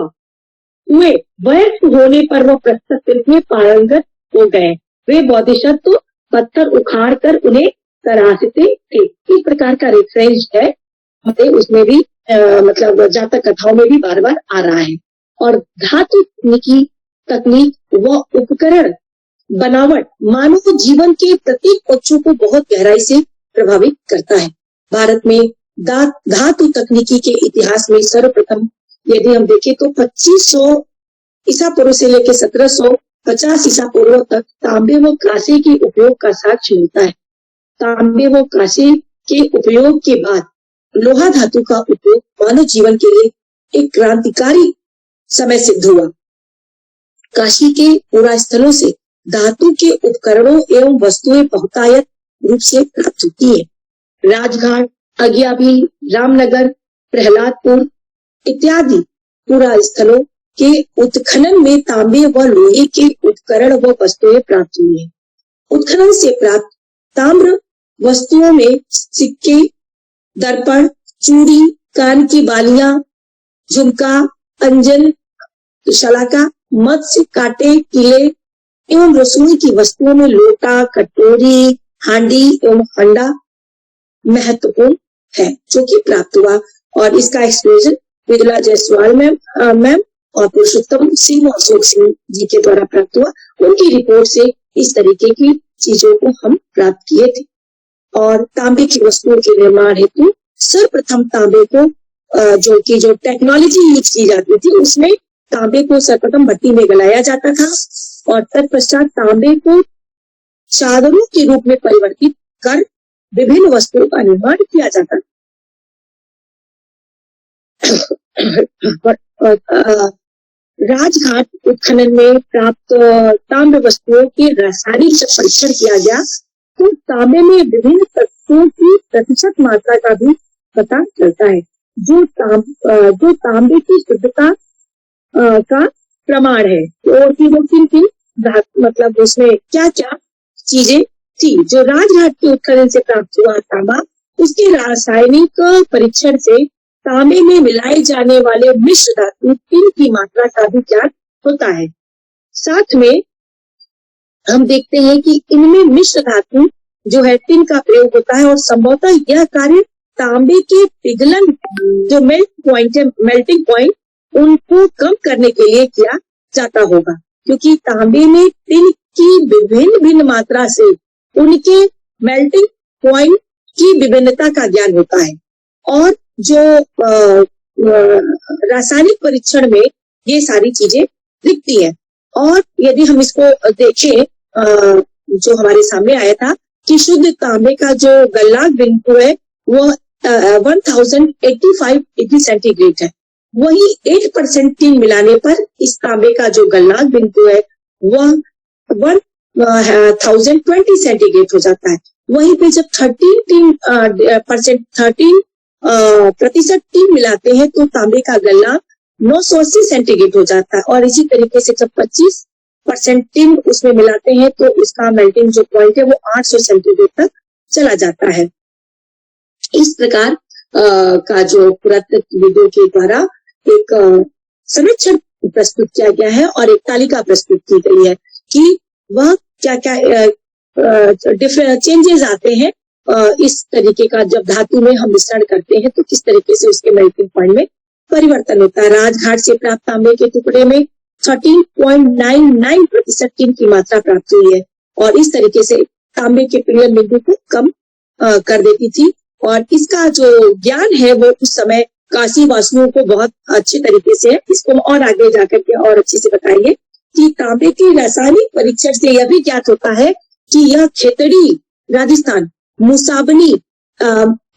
वयस्क होने पर वह प्रस्तर शिल्प में पारंगत हो गए। वे बोधिसत्व पत्थर उखाड़ कर उन्हें तराशते थे। इस प्रकार का रेफरेंस है, उसमें भी मतलब जातक कथाओं में भी बार बार आ रहा है। और धातु तकनीक व उपकरण बनावट मानव जीवन के प्रत्येक पक्षों को बहुत गहराई से प्रभावित करता है। भारत में धातु तकनीकी के इतिहास में सर्वप्रथम यदि हम देखें तो 2500 ईसा पूर्व से लेकर 1750 ईसा पूर्व तक तांबे व कांसे के उपयोग का साक्ष्य मिलता है। तांबे व कांसे के उपयोग के बाद लोहा धातु का उपयोग मानव जीवन के लिए एक क्रांतिकारी समय सिद्ध हुआ। काशी के पुरा स्थलों से धातु के उपकरणों एवं वस्तुएं बहुतायत रूप से प्राप्त होती है। राजघाट, अगियाबी, रामनगर, प्रहलादपुर इत्यादि पुरा स्थलों के उत्खनन में तांबे व लोहे के उपकरण व वस्तुएं प्राप्त हुई है। उत्खनन से प्राप्त ताम्र वस्तुओं में सिक्के, दर्पण, चूड़ी, कान की बालियां, झुमका, अंजन, शलाका, मत्स्य, कांटे, किले एवं रसोई की वस्तुओं में लोटा, कटोरी, हांडी एवं हंडा महत्वपूर्ण है जो कि प्राप्त हुआ। और इसका एक्सप्लोजन विदला जायसवाल मैम और पुरुषोत्तम सिंह और अशोक सिंह जी के द्वारा प्राप्त हुआ। उनकी रिपोर्ट से इस तरीके की चीजों को हम प्राप्त किए थे। और तांबे की वस्तुओं के निर्माण हेतु सर्वप्रथम तांबे को जो टेक्नोलॉजी यूज की जाती थी उसमें तांबे को सर्वप्रथम भट्टी में गलाया जाता था और तत्पश्चात तांबे को चादरों के रूप में परिवर्तित कर विभिन्न वस्तुओं का निर्माण किया जाता था। राजघाट उत्खनन में प्राप्त तांबे वस्तुओं के रासायनिक परीक्षण किया गया तो तांबे में विभिन्न तत्वों की प्रतिशत मात्रा का भी पता चलता है जो तांबे की शुद्धता का प्रमाण है। और किन मतलब उसमें क्या क्या चीजें थी। जो राजघाट के उत्खनन से प्राप्त हुआ तांबा, उसके रासायनिक परीक्षण से तांबे में मिलाए जाने वाले मिश्र धातु टिन की मात्रा का भी ज्ञान होता है। साथ में हम देखते हैं कि इनमें मिश्र धातु जो है टिन का प्रयोग होता है और संभवतः यह कार्य तांबे के पिघलन जो मेल्टिंग पॉइंट उनको कम करने के लिए किया जाता होगा, क्योंकि तांबे में टिन की विभिन्न मात्रा से उनके मेल्टिंग पॉइंट की विभिन्नता का ज्ञान होता है। और जो रासायनिक परीक्षण में ये सारी चीजें दिखती है। और यदि हम इसको देखें जो हमारे सामने आया था कि शुद्ध तांबे का जो गलनांक बिंदु है वो 1085 सेंटीग्रेड है, वही 8% टिन मिलाने पर इस तांबे का जो गलनांक बिंदु है वह 1020 सेंटीग्रेड हो जाता है। वहीं पे जब 13% टिन मिलाते हैं तो तांबे का गलनांक 980 सेंटीग्रेड हो जाता है। और इसी तरीके से जब 25% टिन उसमें मिलाते हैं तो इसका मेल्टिंग जो पॉइंट है वो 800 सेंटीग्रेड तक चला जाता है। इस प्रकार का जो पुरातत्वविदों के द्वारा एक सर्वेक्षण प्रस्तुत किया गया है और एक तालिका प्रस्तुत की गई है कि वह क्या क्या चेंजेस आते हैं इस तरीके का जब धातु में हम मिश्रण करते हैं तो किस तरीके से उसके मेल्टिंग पॉइंट में परिवर्तन होता है। राजघाट से प्राप्त तांबे के टुकड़े में 13.99% टिन की मात्रा प्राप्त हुई है और इस तरीके से तांबे के पिघलन बिंदु को कम कर देती थी। और इसका जो ज्ञान है वो उस समय काशी वासियों को बहुत अच्छे तरीके से है। इसको हम और आगे जाकर के और अच्छे से बताएंगे कि तांबे के रासायनिक परीक्षण से यह भी ज्ञात होता है कि यह खेतड़ी, राजस्थान, मुसाबनी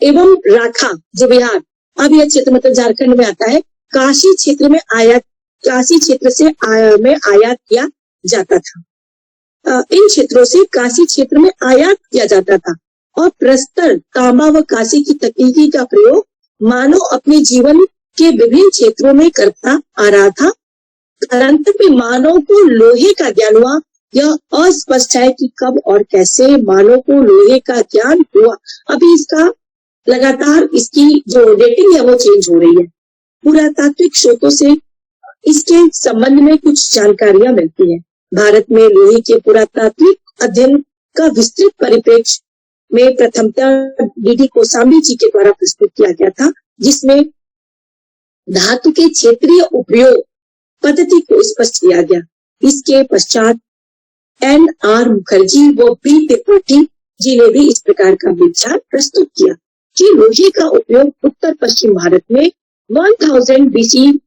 एवं राखा जो बिहार अब यह क्षेत्र मतलब झारखंड में आता है, काशी क्षेत्र में आयात किया जाता था। इन क्षेत्रों से काशी क्षेत्र में आयात किया जाता था और प्रस्तर, तांबा व कांसे की तकनीकी का प्रयोग मानव अपने जीवन के विभिन्न क्षेत्रों में करता आ रहा था। कालांतर में मानव को लोहे का ज्ञान हुआ। यह अस्पष्ट है कि कब और कैसे मानव को लोहे का ज्ञान हुआ। अभी इसका लगातार इसकी जो डेटिंग है वो चेंज हो रही है। पुरातात्विक स्रोतों से इसके संबंध में कुछ जानकारियां मिलती है। भारत में लोहे के पुरातात्विक अध्ययन का विस्तृत परिप्रेक्ष्य में प्रथमतः डी कोसांबी जी के द्वारा प्रस्तुत किया गया था, जिसमें धातु के क्षेत्रीय उपयोग पद्धति को स्पष्ट किया गया। इसके पश्चात NR मुखर्जी व B त्रिपाठी जी ने भी इस प्रकार का विचार प्रस्तुत किया कि लोहे का उपयोग उत्तर पश्चिम भारत में 1000 BC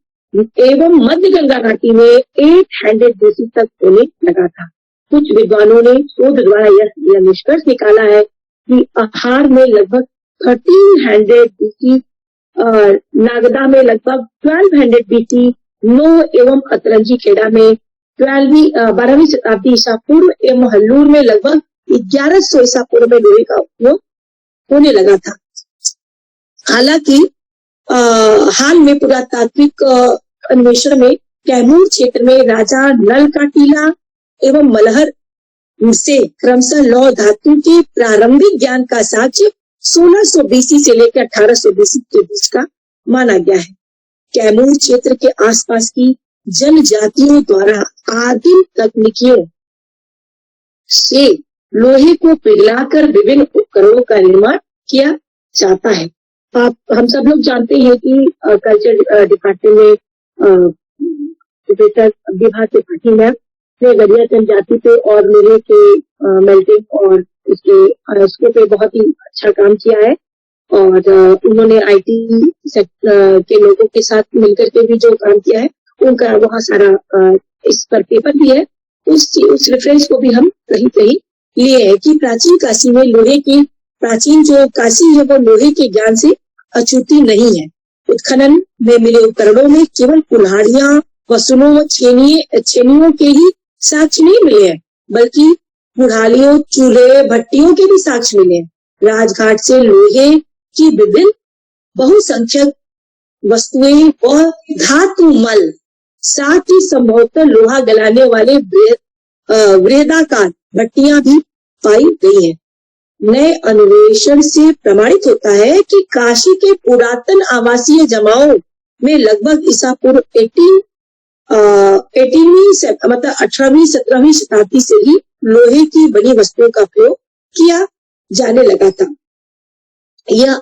एवं मध्य गंगा घाटी में 800 BC तक होने लगा था। कुछ विद्वानों ने शोध द्वारा यह निष्कर्ष निकाला है कि आहार में लगभग 1300 BC, नागदा में लगभग 1200 BC, नो एवं अतरंजी खेड़ा में 12वीं शताब्दी ईसा पूर्व एवं हल्लूर में लगभग 1100 ईसा पूर्व में लोहे का उपयोग होने लगा था। हालांकि हाल में पुरातात्विक अन्वेषण में कैमूर क्षेत्र में राजा नल का टीला एवं मलहर से क्रमशः लौह धातु के प्रारंभिक ज्ञान का साक्ष्य 1600 BC से लेकर 1800 BC के बीच का माना गया है। कैमूर क्षेत्र के आसपास की जनजातियों द्वारा आदिम तकनीकियों से लोहे को पिघलाकर विभिन्न उपकरणों का निर्माण किया जाता है। हम सब लोग जानते हैं कि कल्चर डिपार्टमेंट में प्रोफेसर विभा त्रिपाठी मैम ने गड़िया जनजाति पे और लोहे के मेल्टिंग और उसके पे बहुत ही अच्छा काम किया है। और उन्होंने IT के लोगों के साथ मिलकर के भी जो काम किया है उनका बहुत सारा इस पर पेपर भी है। उस रेफरेंस को भी हम कहीं कहीं लिए हैं कि प्राचीन काशी में लोहे की प्राचीन जो काशी है वो लोहे के ज्ञान से अछूती नहीं है। उत्खनन में मिले उपकरणों में केवल कुल्हाड़ियां, वसुलों, छेनियों के ही साक्ष्य नहीं मिले हैं, बल्कि कुल्हाड़ियों, चूल्हे, भट्टियों के भी साक्ष्य मिले हैं। राजघाट से लोहे की विभिन्न बहुसंख्यक वस्तुएं और धातु मल, साथ ही संभवतः लोहा गलाने वाले वृहदाकार भट्टियां भी पाई गई हैं। नए अन्वेषण से प्रमाणित होता है कि काशी के पुरातन आवासीय जमाओं में लगभग ईसा पूर्व 18वीं 17वीं शताब्दी से ही लोहे की बनी वस्तुओं का प्रयोग किया जाने लगा था। यह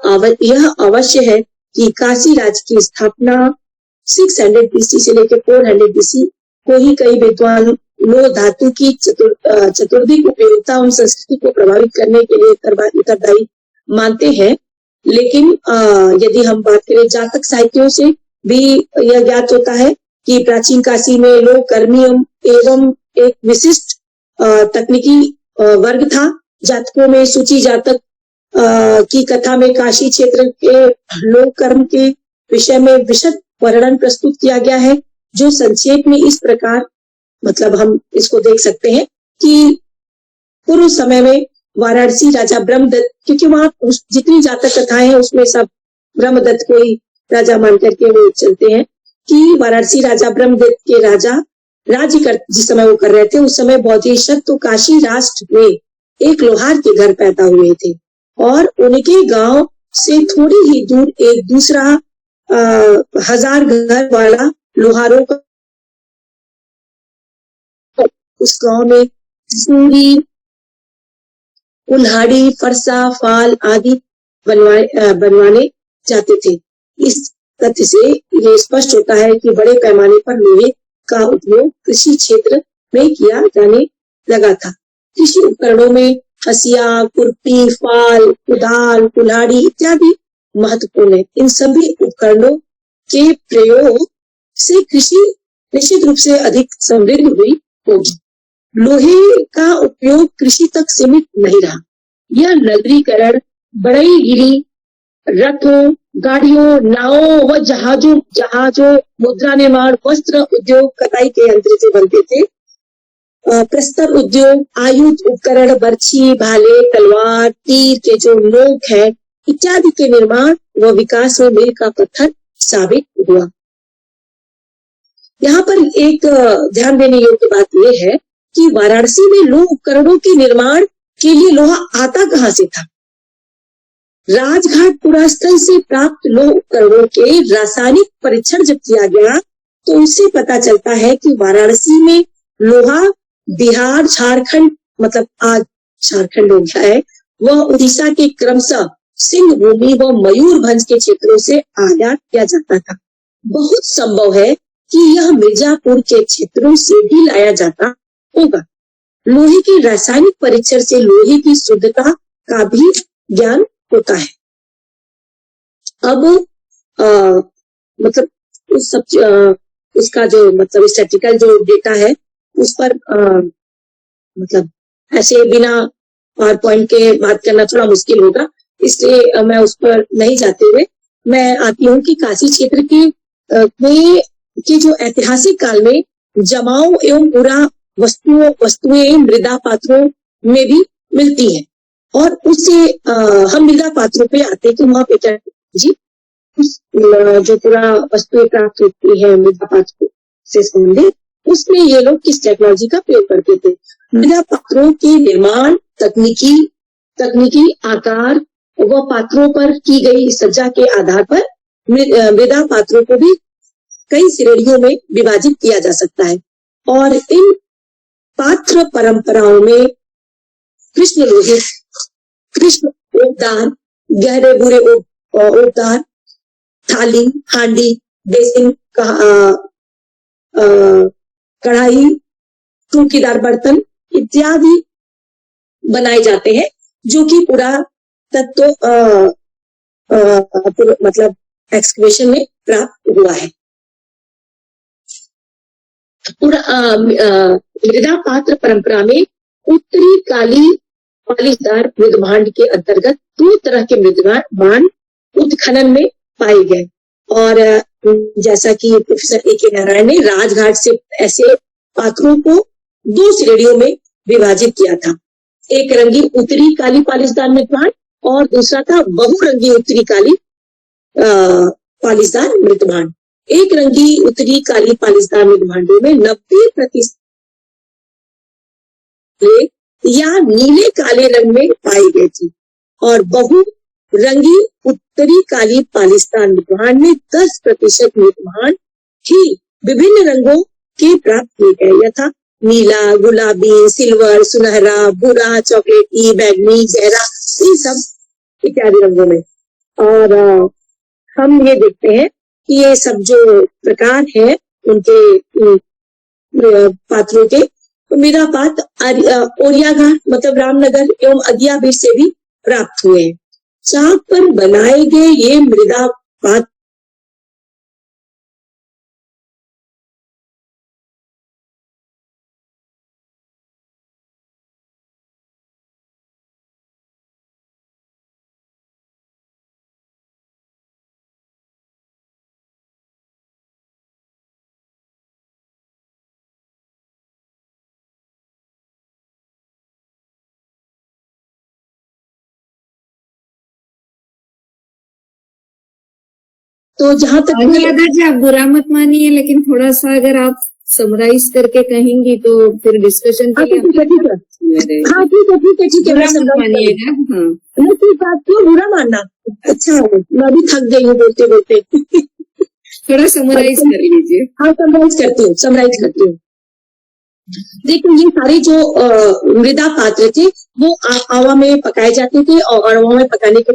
अवश्य है कि काशी राज्य की स्थापना 600 BC से लेकर 400 BC को ही कई विद्वान लोह धातु की चतुर्दिक उपयोगिता और संस्कृति को प्रभावित करने के लिए उत्तरदायी मानते हैं। लेकिन यदि हम बात करें जातक साहित्यों से भी यह ज्ञात होता है कि प्राचीन काशी में लोह कर्मी एवं एक विशिष्ट तकनीकी वर्ग था। जातकों में सूची जातक की कथा में काशी क्षेत्र के लोक कर्म के विषय में विशद वर्णन प्रस्तुत किया गया है, जो संक्षेप में इस प्रकार, मतलब हम इसको देख सकते हैं कि पूर्व समय में वाराणसी राजा ब्रह्मदत्त, क्योंकि वहां जितनी जातक कथाएं हैं उसमें सब ब्रह्मदत्त को ही राजा मान करके वो चलते हैं कि वाराणसी राजा ब्रह्मदत्त के राजा राज्य कर जिस समय वो कर रहे थे उस समय बोधिसत्व तो काशी राष्ट्र में एक लोहार के घर पैदा हुए थे और उनके गांव से थोड़ी ही दूर एक दूसरा 1000 घर वाला लोहारों का उस गांव में सूरी, कुल्हाड़ी, फरसा, फाल आदि बनवाने जाते थे। इस तथ्य से ये स्पष्ट होता है कि बड़े पैमाने पर लोहे का उपयोग कृषि क्षेत्र में किया जाने लगा था। कृषि उपकरणों में हसिया, खुरपी, फाल, कुदाल, कुल्हाड़ी इत्यादि महत्वपूर्ण है। इन सभी उपकरणों के प्रयोग से कृषि निश्चित रूप से अधिक समृद्ध हुई होगी। लोहे का उपयोग कृषि तक सीमित नहीं रहा। यह नगरीकरण, बढ़ईगिरी, रथों, गाड़ियों, नावों व जहाजों, मुद्रा निर्माण, वस्त्र उद्योग, कताई के यंत्र से बनते थे, प्रस्तर उद्योग, आयुध उपकरण, बर्छी, भाले, तलवार, तीर के जो नोक है इत्यादि के निर्माण व विकास में मील का पत्थर साबित हुआ। यहाँ पर एक ध्यान देने योग्य बात यह है कि वाराणसी में लोह उपकरणों के निर्माण के लिए लोहा आता कहां से था? राजघाट पुरास्थल से प्राप्त लोह उपकरणों के रासायनिक परीक्षण जब किया गया तो उससे पता चलता है कि वाराणसी में लोहा बिहार, झारखंड, मतलब आज झारखंड हो गया है, वह उड़ीसा के क्रमशः सिंह भूमि व मयूरभंज के क्षेत्रों से आयात किया जाता था। बहुत संभव है कि यह मिर्जापुर के क्षेत्रों से भी लाया जाता होगा। लोहे के रासायनिक परीक्षण से लोहे की शुद्धता का भी ज्ञान होता है। अब मतलब उस सब उसका जो मतलब स्टैटिकल जो डेटा है उस पर मतलब ऐसे बिना पावर पॉइंट के बात करना थोड़ा मुश्किल होगा, इसलिए मैं उस पर नहीं जाते हुए मैं आती हूँ कि काशी क्षेत्र के जो ऐतिहासिक काल में जमाओ एवं पूरा वस्तुएं मृदा पात्रों में भी मिलती हैं और उससे हम मृदा पात्रों पे आते हैं कि वहां पे क्या जी जो पूरा वस्तुएं प्राप्त होती है मृदा पात्रों से संबंधित, उसमें ये लोग किस टेक्नोलॉजी का प्रयोग करते थे? मृदा पात्रों के निर्माण, तकनीकी आकार व पात्रों पर की गई सज्जा के आधार पर मृदा पात्रों को भी कई श्रेणियों में विभाजित किया जा सकता है और इन पात्र परंपराओं में कृष्ण लोहित, कृष्ण ओकदार, गहरे भूरे उद्गार, थाली, हांडी, बेसिन, कढ़ाई, टूकीदार बर्तन इत्यादि बनाए जाते हैं, जो कि पुरातत्व मतलब एक्सकवेशन में प्राप्त हुआ है। मृदा पात्र परंपरा में उत्तरी काली पालिशदार मृदभांड के अंतर्गत 2 तरह के मृदभांड उत्खनन में पाए गए, और जैसा कि प्रोफेसर A.K. नारायण ने राजघाट से ऐसे पात्रों को 2 श्रेणियों में विभाजित किया था। एक रंगी उत्तरी काली पालिशदार मृदभांड और दूसरा था बहुरंगी उत्तरी काली पालिशदार मृदभांड। एक रंगी उत्तरी काली पालिशदार मृदभांडों में 90% या नीले काले रंग में पाई गई थी, और बहुरंगी उत्तरी काली पालिशदार मृदभांड में 10% मृदभांड ही विभिन्न रंगों के प्राप्त किए गए, यथा नीला, गुलाबी, सिल्वर, सुनहरा, भूरा, चॉकलेटी, बैगनी, गहरा, इन सब इत्यादि रंगों में। और हम ये देखते हैं कि ये सब जो प्रकार है उनके पात्रों के, मृदा पात्र ओरिया घाट मतलब रामनगर एवं अदियाबीर से भी प्राप्त हुए हैं। चाक पर बनाए गए ये मृदा पात्र तो जहां तक राधा जी आप बुरा मत मानिए, लेकिन थोड़ा सा अगर आप समराइज करके कहेंगी तो फिर डिस्कशन के लिए ठीक है बुरा मत मानिएगा। हाँ ठीक बात क्यों बुरा मानना। अच्छा मैं भी थक गई हूँ बोलते बोलते। थोड़ा समराइज कर लीजिए। हाँ समराइज करती हूँ। देखो ये सारे जो मृदा पात्र थे वो आवा में पकाए जाते थे, और आवा में पकाने के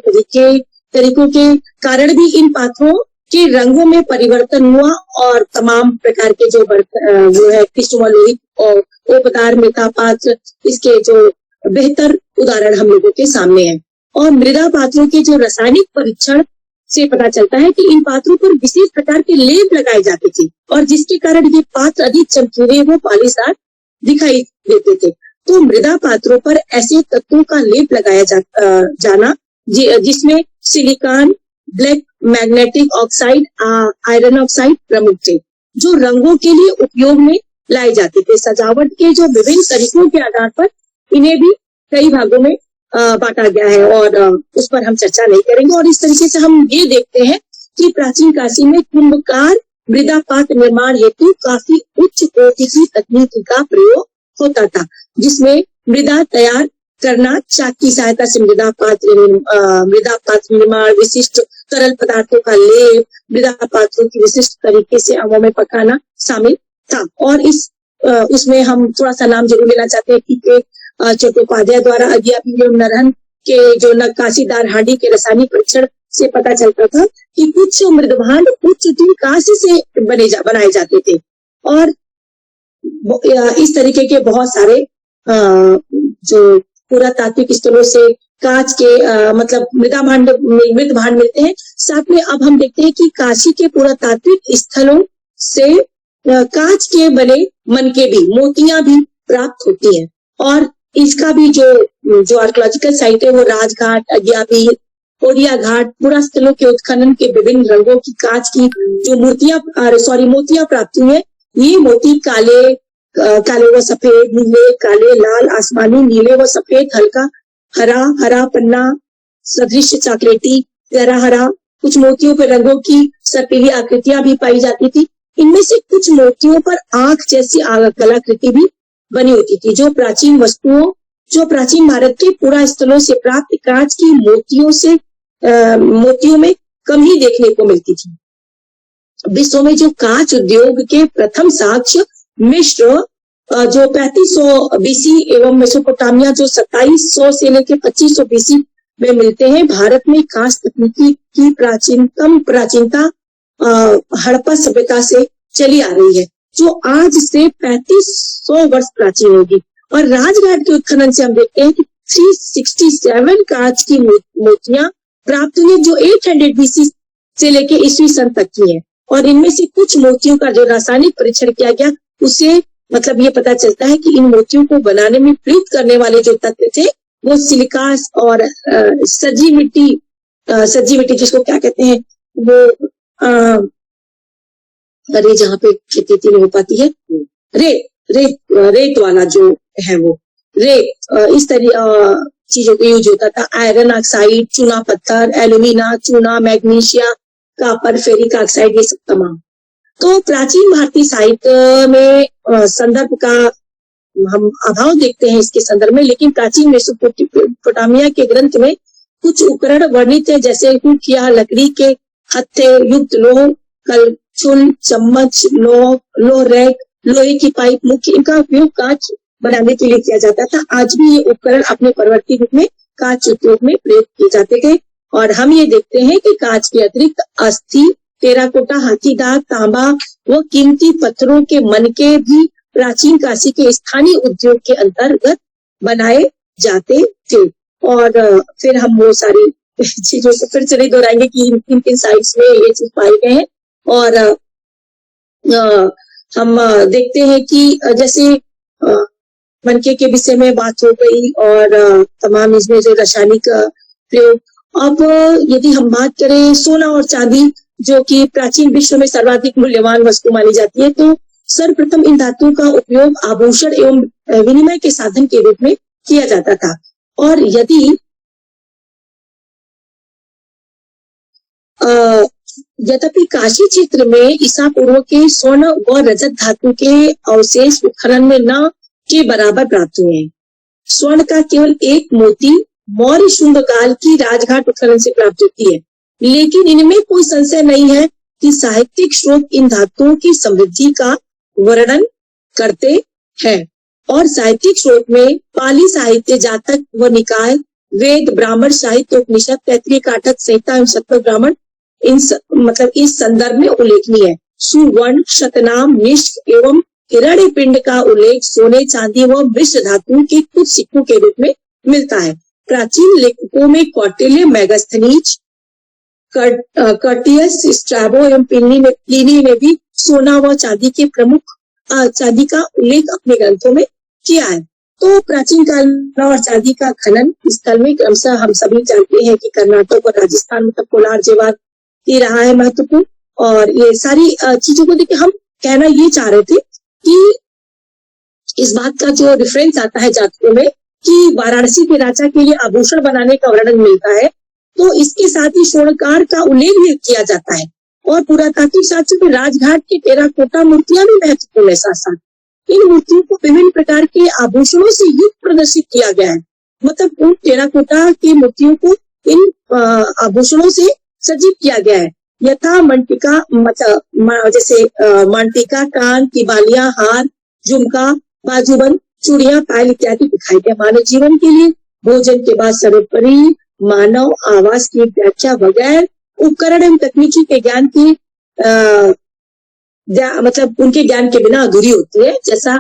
तरीकों के कारण भी इन पात्रों के रंगों में परिवर्तन हुआ, और तमाम प्रकार के जो वो है कृष्णलोहित और उपदार मृदा पात्र इसके जो बेहतर उदाहरण हम लोगों के सामने है। और मृदा पात्रों के जो रासायनिक परीक्षण से पता चलता है कि इन पात्रों पर विशेष प्रकार के लेप लगाए जाते थे, और जिसके कारण ये पात्र अधिक चमकीले व पालिशदार दिखाई देते थे। तो मृदा पात्रों पर ऐसे तत्वों का लेप लगाया जाना जिसमें silicon, black magnetic oxide, iron oxide प्रमुख थे, जो रंगों के लिए उपयोग में लाए जाते थे। सजावट के जो विभिन्न तरीकों के आधार पर इन्हें भी कई भागों में बांटा गया है, और उस पर हम चर्चा नहीं करेंगे। और इस तरीके से हम ये देखते हैं कि प्राचीन काशी में कुंभकार मृदा पात्र निर्माण हेतु काफी उच्च कोटि की तकनीक का प्रयोग होता था, जिसमें मृदा तैयार करना, चाक की सहायता से मृदा पात्र निर्माण, विशिष्ट तरल पदार्थों का लेप, मृदा पात्रों की विशिष्ट तरीके से आंवों में पकाना शामिल था। और उसमें हम थोड़ा सा नाम जरूर लेना चाहते हैं कि चट्टोपाध्याय द्वारा अदियाबीर एवं नरहन के जो नक्काशीदार हांडी के रासायनिक परीक्षण से पता चलता था कि कुछ मृदभांड उच्च कांस्य से बनाए जाते थे, और इस तरीके के बहुत सारे जो पुरातात्विक स्थलों से कांच के मतलब मृदभांड मिलते हैं। साथ में अब हम देखते हैं कि काशी के पुरातात्विक स्थलों से कांच के बने मनके भी, मोतियां भी प्राप्त होती हैं। और इसका भी जो आर्कियोलॉजिकल साइट है वो राजघाट, अदियाबीर, ओरिया घाट, पुरा स्थलों के उत्खनन के विभिन्न रंगों की कांच की जो मोतियां प्राप्त हुई है। ये मोती काले व सफेद, नीले, काले, लाल, आसमानी, नीले व सफेद, हल्का हरा पन्ना सदृश, चॉकलेटी, गहरा हरा। कुछ मोतियों पर रंगों की सर्पीली आकृतियां भी पाई जाती थी। इनमें से कुछ मोतियों पर आंख जैसी कलाकृति भी बनी होती थी, जो प्राचीन भारत के पुरा स्थलों से प्राप्त कांच की मोतियों में कम ही देखने को मिलती थी। विश्व में जो कांच उद्योग के प्रथम साक्ष्य मिस्र जो 3500 बीसी एवं मेसोपोटामिया जो 2700 से लेकर 2500 बीसी में मिलते हैं। भारत में कांस्य तकनीकी की प्राचीनता हड़प्पा सभ्यता से चली आ रही है, जो आज से 3500 वर्ष प्राचीन होगी। और राजघाट के उत्खनन से हम देखते हैं कि 367 कांच की मूर्तियां प्राप्त हुई, जो 800 BC से लेके ईस्वी सन तक की है। और इनमें से कुछ मूर्तियों का जो रासायनिक परीक्षण किया गया, उससे मतलब ये पता चलता है कि इन मूर्तियों को बनाने में प्रयुक्त करने वाले जो तत्व थे वो सिलिकास और सजी मिट्टी जिसको क्या कहते हैं वो अरे जहाँ पे खेती नहीं हो पाती है, रेत वाला जो है वो इस तरह चीजों का यूज होता था। आयरन ऑक्साइड, चूना पत्थर, एल्यूमिना, चूना, मैग्नीशिया, कॉपर, फेरिक ऑक्साइड, ये सब तमाम। तो प्राचीन भारतीय साहित्य में संदर्भ का हम अभाव देखते हैं इसके संदर्भ में, लेकिन प्राचीन मेसोपोटामिया के ग्रंथ में कुछ उपकरण वर्णित है, जैसे हुकिया, लकड़ी के हत्थे युक्त लोह, कलछुल, चम्मच, लोह रैक, लोहे की पाइप मुख्य, इनका उपयोग कांच बनाने के लिए किया जाता था। आज भी ये उपकरण अपने परवर्ती रूप में कांच उद्योग में प्रयोग किए जाते थे। और हम ये देखते हैं कि कांच के अतिरिक्त अस्थि, टेराकोटा, हाथी दांत, तांबा व कीमती पत्थरों के मनके भी प्राचीन काशी के स्थानीय उद्योग के अंतर्गत बनाए जाते थे। और फिर हम वो सारी चीजों को फिर से नहीं दोहराएंगे कि किन किन साइट्स में ये चीज पाए गए हैं। और हम देखते हैं कि जैसे मनके के विषय में बात हो गई और तमाम इसमें जो रासायनिक प्रयोग। अब यदि हम बात करें सोना और चांदी, जो कि प्राचीन विश्व में सर्वाधिक मूल्यवान वस्तु मानी जाती है, तो सर्वप्रथम इन धातुओं का उपयोग आभूषण एवं विनिमय के साधन के रूप में किया जाता था। और यद्यपि काशी क्षेत्र में ईसा पूर्व के स्वर्ण व रजत धातु के अवशेष उत्खनन में न के बराबर प्राप्त हुए हैं। स्वर्ण का केवल एक मोती मौर्य शुंग काल की राजघाट उत्खनन से प्राप्त होती है, लेकिन इनमें कोई संशय नहीं है कि साहित्यिक स्रोत इन धातुओं की समृद्धि का वर्णन करते हैं। और साहित्यिक स्रोत में पाली साहित्य, जातक व निकाय, वेद, ब्राह्मण साहित्य, उपनिषद, तैत्तिरीय, काठक संहिता एवं शतपथ ब्राह्मण मतलब इस संदर्भ में उल्लेखनीय है। सुवर्ण, शतनाम, निष्क एवं हिरण्य पिंड का उल्लेख सोने, चांदी व मिश्र धातु के कुछ सिक्कों के रूप में मिलता है। प्राचीन लेखकों में कौटिल्य, मेगास्थनीज, कर्टियस, स्ट्रैबो एवं प्लिनी ने भी सोना व चांदी के चांदी का उल्लेख अपने ग्रंथों में किया है। तो प्राचीन काल में और चांदी का खनन स्थल में क्रमशः हम सभी जानते हैं कि कर्नाटक और राजस्थान मतलब कोलार जेवार ये रहा है महत्वपूर्ण। और ये सारी चीजों को देखिए हम कहना ये चाह रहे थे कि इस बात का जो रेफरेंस आता है जातकों में कि वाराणसी के राजा के लिए आभूषण बनाने का वर्णन मिलता है, तो इसके साथ ही स्वर्णकार का उल्लेख भी किया जाता है। और पुरातात्विक शास्त्र में राजघाट की टेराकोटा मूर्तियां भी महत्वपूर्ण है। साथ साथ इन मूर्तियों को विभिन्न प्रकार के आभूषणों से युक्त प्रदर्शित किया गया है। मतलब उन टेराकोटा की मूर्तियों को इन आभूषणों से सज्जित किया गया है, यथा मंटिका, जैसे मांटिका, कान की बालियां, हार, झुमका, बाजूबंद, चूड़ियां, पायल इत्यादि दिखाई दिया। मानव जीवन के लिए भोजन के बाद सर्वोपरि मानव आवास की व्याख्या बगैर उपकरण एवं तकनीकी के ज्ञान की मतलब उनके ज्ञान के बिना अधूरी होती है। जैसा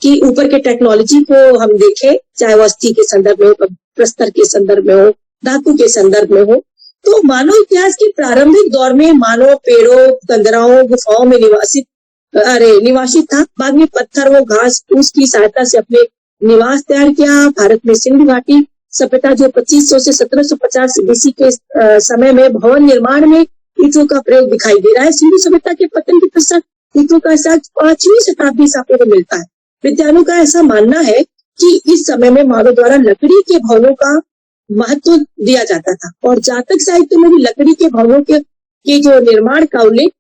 कि ऊपर के टेक्नोलॉजी को हम देखें, चाहे वो अस्थि के संदर्भ में हो, प्रस्तर के संदर्भ में हो, धातु के संदर्भ में हो, तो मानव इतिहास के प्रारंभिक दौर में मानव पेड़ों, कंदराओं, गुफाओं में निवासित था। बाद में पत्थर व घास फूस की सहायता से अपने निवास तैयार किया। भारत में सिंधु घाटी सभ्यता जो 2500 से 1750 BC के समय में भवन निर्माण में ईंटों का प्रयोग दिखाई दे रहा है। सिंधु सभ्यता के पतन के पश्चात ईंटों का साक्ष्य 5वीं शताब्दी ईसा को मिलता है। विद्वानों का ऐसा मानना है कि इस समय में मानव द्वारा लकड़ी के भवनों का महत्व दिया जाता था। और जातक साहित्य में भी लकड़ी के भवनों के जो निर्माण का उल्लेख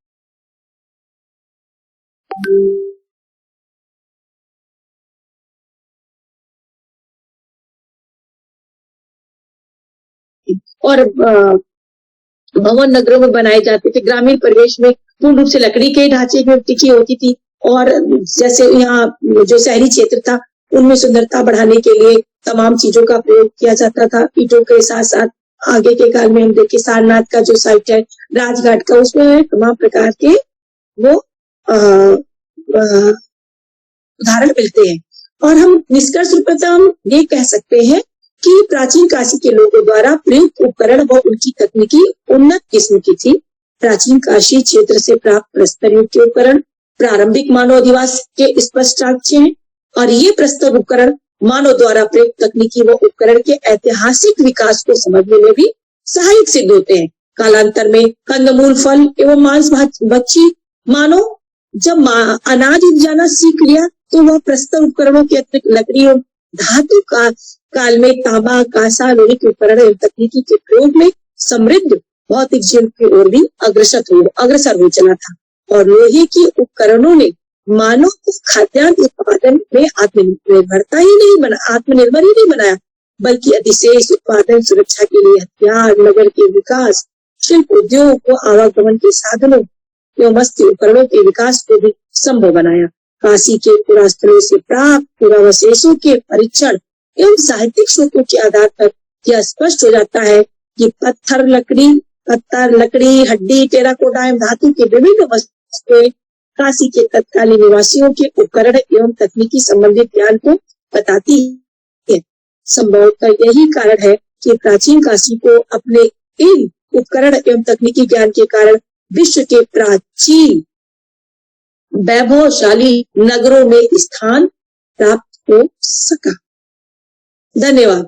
और भवन नगरों में बनाए जाते थे। ग्रामीण परिवेश में पूर्ण रूप से लकड़ी के ढांचे की टिकी होती थी। और जैसे यहाँ जो शहरी क्षेत्र था उनमें सुंदरता बढ़ाने के लिए तमाम चीजों का प्रयोग किया जाता था। ईंटों के साथ साथ आगे के काल में हम देखे सारनाथ का जो साइट है, राजघाट का, उसमें तमाम प्रकार के वो उदाहरण मिलते हैं। और हम निष्कर्ष रूप में हम ये कह सकते हैं कि प्राचीन काशी के लोगों द्वारा प्रयुक्त उपकरण व उनकी तकनीकी उन्नत किस्म की थी। प्राचीन काशी क्षेत्र से प्राप्त प्रस्तर युग के उपकरण प्रारंभिक मानव अधिवास के स्पष्ट साक्ष्य हैं और ये प्रस्तर उपकरण मानव द्वारा प्रयुक्त तकनीकी व उपकरण के ऐतिहासिक विकास को समझने में भी सहायक सिद्ध होते हैं। कालांतर में कंदमूल, फल एवं मांस भक्षी मानव जब अनाज उपजाना सीख लिया तो वह प्रस्तर उपकरणों के अतिरिक्त लकड़ी और धातु का काल में तांबा, कांसा, लोहे के उपकरण एवं तकनीकी के प्रयोग में समृद्ध भौतिक जीवन की ओर भी अग्रसर हो चला था। और लोहे के उपकरणों ने मानव को खाद्यान्न उत्पादन में आत्मनिर्भर ही नहीं बनाया, बल्कि अधिशेष उत्पादन, सुरक्षा के लिए हथियार, नगर के विकास, शिल्प उद्योग को आवागमन के साधनों एवं वस्तु उपकरणों के विकास को भी संभव बनाया। काशी के पुरास्थलों से प्राप्त पुरावशेषों के परीक्षण एवं साहित्यिक स्रोतों के आधार पर यह स्पष्ट हो जाता है कि पत्थर, लकड़ी, हड्डी, टेराकोटा एवं धातु के विभिन्न वस्तुएं काशी के तत्कालीन निवासियों के उपकरण एवं तकनीकी संबंधित ज्ञान को बताती है। संभवतः यही कारण है कि प्राचीन काशी को अपने इन उपकरण एवं तकनीकी ज्ञान के कारण विश्व के प्राचीन वैभवशाली नगरों में स्थान प्राप्त हो सका। धन्यवाद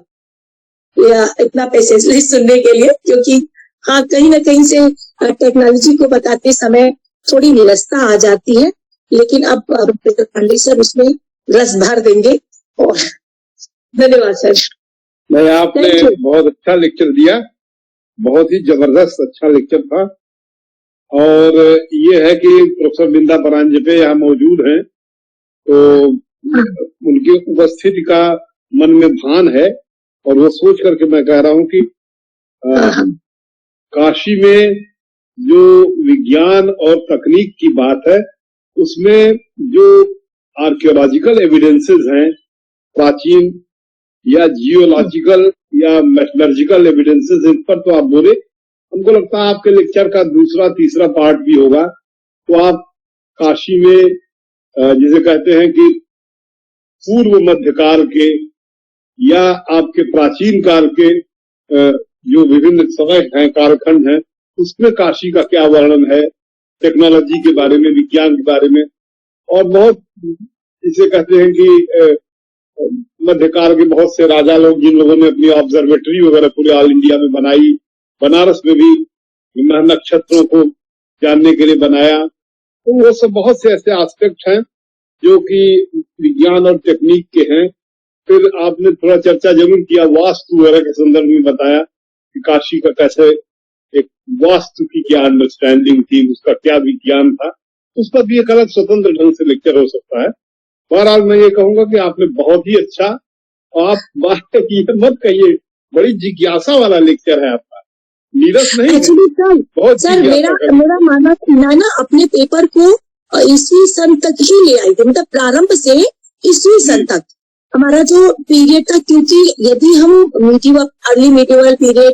इतना पेशेंसली सुनने के लिए, क्योंकि हाँ कहीं ना कहीं से टेक्नोलॉजी को बताते समय थोड़ी निरस्ता आ जाती है, लेकिन अब प्रोफेसर पांडे सर उसमें रस भर देंगे। और धन्यवाद सर। नहीं, आपने बहुत अच्छा लेक्चर दिया, बहुत ही जबरदस्त अच्छा लेक्चर था। और ये है कि प्रोफेसर बिंदा परांजपे यहाँ मौजूद हैं, तो उनकी उपस्थिति का मन में भान है और वो सोच करके मैं कह रहा हूँ कि काशी में जो विज्ञान और तकनीक की बात है उसमें जो आर्कियोलॉजिकल एविडेंसेस हैं, प्राचीन या जियोलॉजिकल या मेटलर्जिकल एविडेंसेस, इन पर तो आप बोले। हमको लगता है आपके लेक्चर का दूसरा तीसरा पार्ट भी होगा, तो आप काशी में जिसे कहते हैं कि पूर्व मध्यकाल के या आपके प्राचीन काल के जो विभिन्न समय हैं, कालखंड हैं, उसमें काशी का क्या वर्णन है, टेक्नोलॉजी के बारे में, विज्ञान के बारे में, और बहुत जिसे कहते हैं कि मध्यकाल के बहुत से राजा लोग जिन लोगों ने अपनी ऑब्जर्वेटरी वगैरह पूरे ऑल इंडिया में बनाई, बनारस में भी नक्षत्रों को जानने के लिए बनाया, तो वो सब बहुत से ऐसे एस्पेक्ट हैं जो कि विज्ञान और टेक्निक के हैं। फिर आपने थोड़ा चर्चा जरूर किया वास्तु वगैरह के संदर्भ में, बताया कि काशी का कैसे एक वास्तु की क्या अंडरस्टैंडिंग थी, उसका क्या विज्ञान था, उस पर भी एक अलग स्वतंत्र ढंग से लेक्चर हो सकता है। बहरहाल मैं ये कहूंगा कि आपने बहुत ही अच्छा, आप बात ये मत कहिए, बड़ी जिज्ञासा वाला लेक्चर है आपका, नीरस नहीं है। बहुत सर मेरा मानना मैं ना अपने पेपर को ईस्वी सन तक ही ले आई थी, मतलब प्रारंभ से ईस्वी सन तक हमारा जो पीरियड था, क्योंकि यदि हम medieval, early medieval period,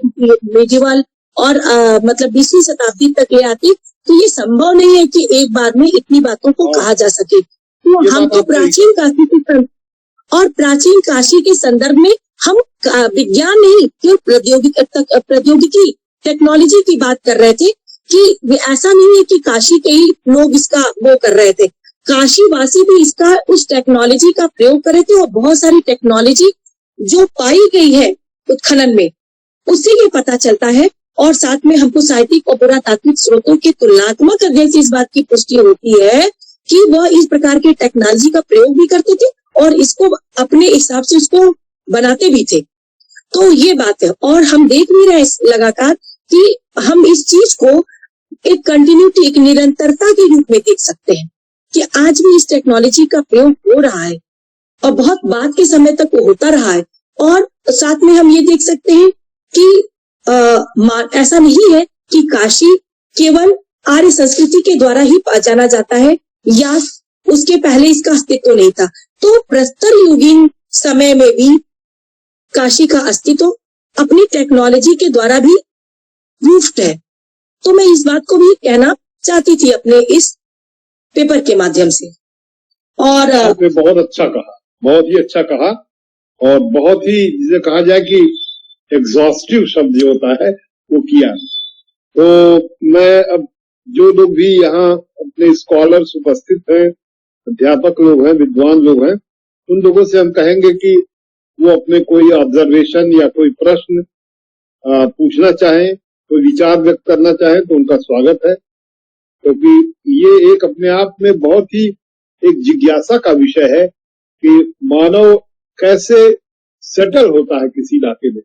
medieval और मतलब 20वीं शताब्दी तक ले आते तो ये संभव नहीं है कि एक बार में इतनी बातों को कहा जा सके। तो हम तो प्राचीन काशी के और प्राचीन काशी के संदर्भ में हम विज्ञान नहीं क्यों प्रौद्योगिकी टेक्नोलॉजी की बात कर रहे थे, कि ऐसा नहीं है कि काशी के ही लोग इसका वो कर रहे थे, काशी वासी भी इसका उस टेक्नोलॉजी का प्रयोग कर रहे थे। और बहुत सारी टेक्नोलॉजी जो पाई गई है उत्खनन में उससे ये पता चलता है, और साथ में हमको साहित्यिक और पुरातात्विक स्रोतों के तुलनात्मक अध्ययन से इस बात की पुष्टि होती है कि वह इस प्रकार के टेक्नोलॉजी का प्रयोग भी करते थे और इसको अपने हिसाब से उसको बनाते भी थे। तो ये बात है, और हम देख भी रहे लगातार कि हम इस चीज को एक कंटिन्यूटी, एक निरंतरता के रूप में देख सकते हैं कि आज भी इस टेक्नोलॉजी का प्रयोग हो रहा है और बहुत बाद के समय तक वो होता रहा है। और साथ में हम ये देख सकते हैं कि ऐसा नहीं है कि काशी केवल आर्य संस्कृति के द्वारा ही जाना जाता है या उसके पहले इसका अस्तित्व नहीं था। तो प्रस्तर युगीन समय में भी काशी का अस्तित्व अपनी टेक्नोलॉजी के द्वारा भी प्रूफ्ड है। तो मैं इस बात को भी कहना चाहती थी अपने इस पेपर के माध्यम से। और आपने बहुत अच्छा कहा, बहुत ही अच्छा कहा, और बहुत ही जिसे कहा जाए कि एग्जॉस्टिव शब्द जो होता है वो किया। तो मैं अब जो लोग भी यहाँ अपने स्कॉलर्स उपस्थित हैं, अध्यापक लोग हैं, विद्वान लोग हैं, उन लोगों से हम कहेंगे कि वो अपने कोई ऑब्जर्वेशन या कोई प्रश्न पूछना चाहें, कोई विचार व्यक्त करना चाहें तो उनका स्वागत है, क्योंकि ये एक अपने आप में बहुत ही एक जिज्ञासा का विषय है कि मानव कैसे सेटल होता है किसी इलाके में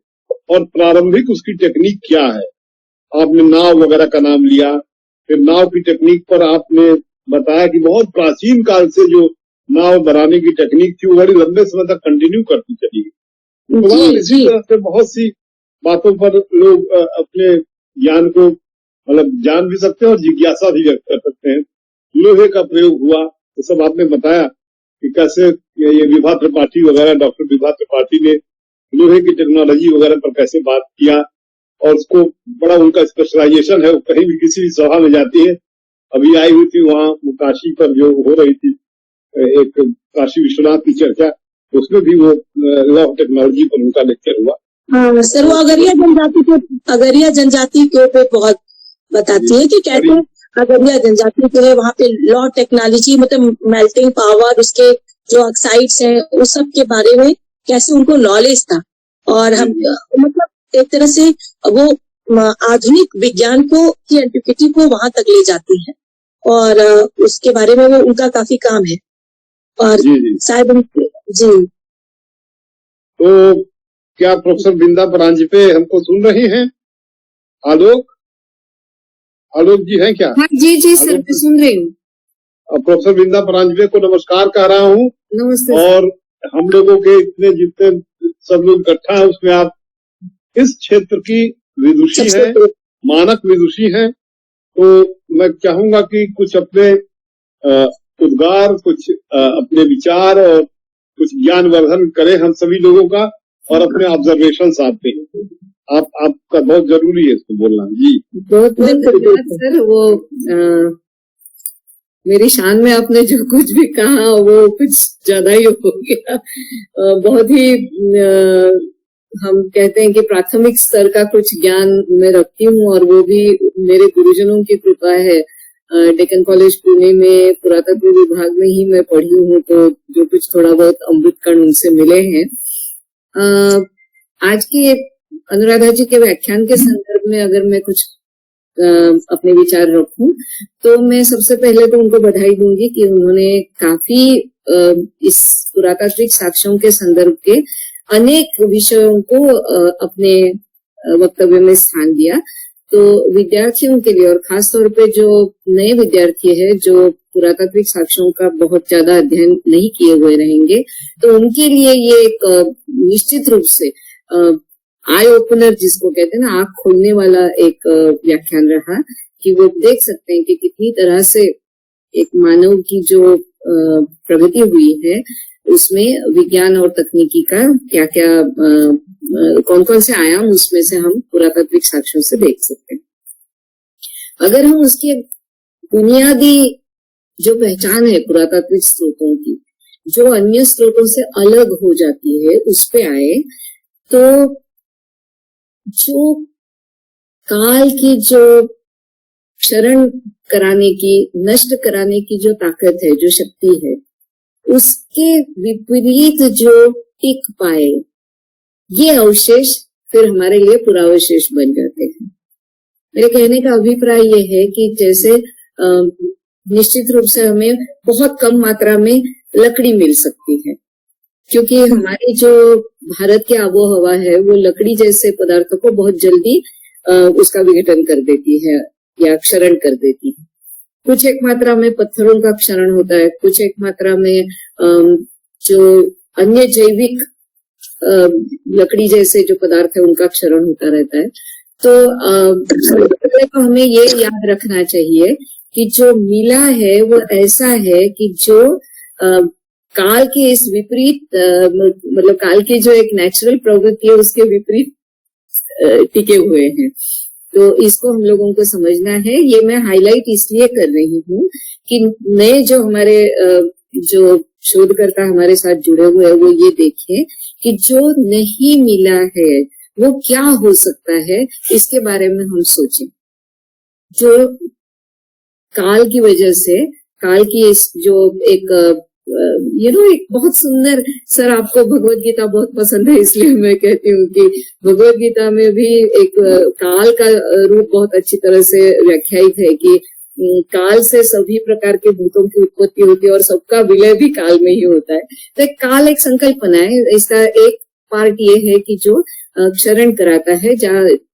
और प्रारंभिक उसकी टेक्निक क्या है। आपने नाव वगैरह का नाम लिया, फिर नाव की टेक्निक पर आपने बताया कि बहुत प्राचीन काल से जो नाव बनाने की टेक्निक थी वो बड़ी लंबे समय तक कंटिन्यू करती चली गई। तो इसी तरह से बहुत सी बातों पर लोग अपने ज्ञान को मतलब जान भी सकते हैं और जिज्ञासा भी व्यक्त कर सकते हैं। लोहे का प्रयोग हुआ तो सब आपने बताया कि कैसे ये विभा त्रिपाठी वगैरह, डॉक्टर विभा त्रिपाठी ने लोहे की टेक्नोलॉजी वगैरह पर कैसे बात किया, और उसको बड़ा उनका स्पेशलाइजेशन है, वो कहीं भी किसी भी सभा में जाती है। अभी आई हुई थी वहाँ काशी पर जो हो रही थी एक काशी विश्वनाथ की चर्चा, उसमें भी वो लॉ ऑफ टेक्नोलॉजी पर उनका लेक्चर हुआ। हाँ सर, वो अगरिया जनजाति के ऊपर बहुत बताती है कि कैसे अगरिया जनजाति जो है वहाँ पे लॉ टेक्नोलॉजी मतलब मेल्टिंग पावर, उसके जो ऑक्साइड्स हैं उस सब के बारे में कैसे उनको नॉलेज था, और हम मतलब एक तरह से वो आधुनिक विज्ञान को की एंटिक्विटी को वहां तक ले जाती है, और उसके बारे में वो उनका काफी काम है। और शायद जी, तो क्या प्रोफेसर बिंदा परांजपे हमको सुन रही हैं? आलोक जी हैं क्या? हाँ जी जी सर, मैं सुन रही हूँ। प्रोफेसर बिंदा परांजपे को नमस्कार कह रहा हूँ। नमस्ते। और हम लोगों के इतने जितने सब लोग इकट्ठा है उसमें आप इस क्षेत्र की विदुषी है, मानक विदुषी है, तो मैं चाहूंगा कि कुछ अपने उद्गार, कुछ अपने विचार और कुछ ज्ञानवर्धन करें हम सभी लोगों का, और अपने ऑब्जर्वेशन साथ दें। आपका बहुत जरूरी है इसको बोलना। जी बहुत बहुत धन्यवाद सर। वो मेरी शान में आपने जो कुछ भी कहा वो कुछ ज्यादा ही हो गया। बहुत ही हम कहते हैं कि प्राथमिक स्तर का कुछ ज्ञान मैं रखती हूँ, और वो भी मेरे गुरुजनों की कृपा है। डेक्कन कॉलेज पुणे में पुरातत्व विभाग में ही मैं पढ़ी हूँ, तो जो कुछ थोड़ा बहुत अमृत कण उनसे मिले हैं। आज के अनुराधा जी के व्याख्यान के संदर्भ में अगर मैं कुछ अपने विचार रखूं, तो मैं सबसे पहले तो उनको बधाई दूंगी कि उन्होंने काफी इस पुरातात्विक साक्ष्यों के संदर्भ के अनेक विषयों को अपने वक्तव्य में स्थान दिया। तो विद्यार्थियों के लिए, और खास तौर पे जो नए विद्यार्थी है जो पुरातात्विक साक्ष्यों का बहुत ज्यादा अध्ययन नहीं किए हुए रहेंगे, तो उनके लिए ये एक निश्चित रूप से आई ओपनर जिसको कहते हैं ना, आंख खोलने वाला एक व्याख्यान रहा, कि वो देख सकते हैं कि कितनी तरह से एक मानव की जो प्रगति हुई है उसमें विज्ञान और तकनीकी का क्या क्या कौन कौन से आयाम उसमें से हम पुरातात्विक साक्ष्यों से देख सकते हैं। अगर हम उसकी बुनियादी जो पहचान है पुरातात्विक स्रोतों की, जो अन्य स्रोतों से अलग हो जाती है, उस पे आए, तो जो काल की जो क्षरण कराने की, नष्ट कराने की जो ताकत है, जो शक्ति है, उसके विपरीत जो टिक पाए, ये अवशेष फिर हमारे लिए पुरावशेष बन जाते हैं। मेरे कहने का अभिप्राय ये है कि जैसे निश्चित रूप से हमें बहुत कम मात्रा में लकड़ी मिल सकती है, क्योंकि हमारी जो भारत की आबो हवा है वो लकड़ी जैसे पदार्थों को बहुत जल्दी उसका विघटन कर देती है या क्षरण कर देती है। कुछ एक मात्रा में पत्थरों का क्षरण होता है, कुछ एक मात्रा में जो अन्य जैविक लकड़ी जैसे जो पदार्थ है उनका क्षरण होता रहता है। तो हमें ये याद रखना चाहिए कि जो मिला है वो ऐसा है कि जो काल के इस विपरीत मतलब काल की जो एक नेचुरल प्रवृत्ति है उसके विपरीत टिके हुए हैं। तो इसको हम लोगों को समझना है। ये मैं हाईलाइट इसलिए कर रही हूँ कि नए जो हमारे जो शोधकर्ता हमारे साथ जुड़े हुए हैं वो ये देखें कि जो नहीं मिला है वो क्या हो सकता है, इसके बारे में हम सोचें। जो काल की वजह से, काल की इस जो एक एक बहुत सुंदर, सर आपको भगवत गीता बहुत पसंद है इसलिए मैं कहती हूँ कि भगवत गीता में भी एक काल का रूप बहुत अच्छी तरह से व्याख्यायित है कि काल से सभी प्रकार के भूतों की उत्पत्ति होती है और सबका विलय भी काल में ही होता है। तो एक काल एक संकल्पना है। इसका एक पार्ट ये है कि जो क्षरण कराता है,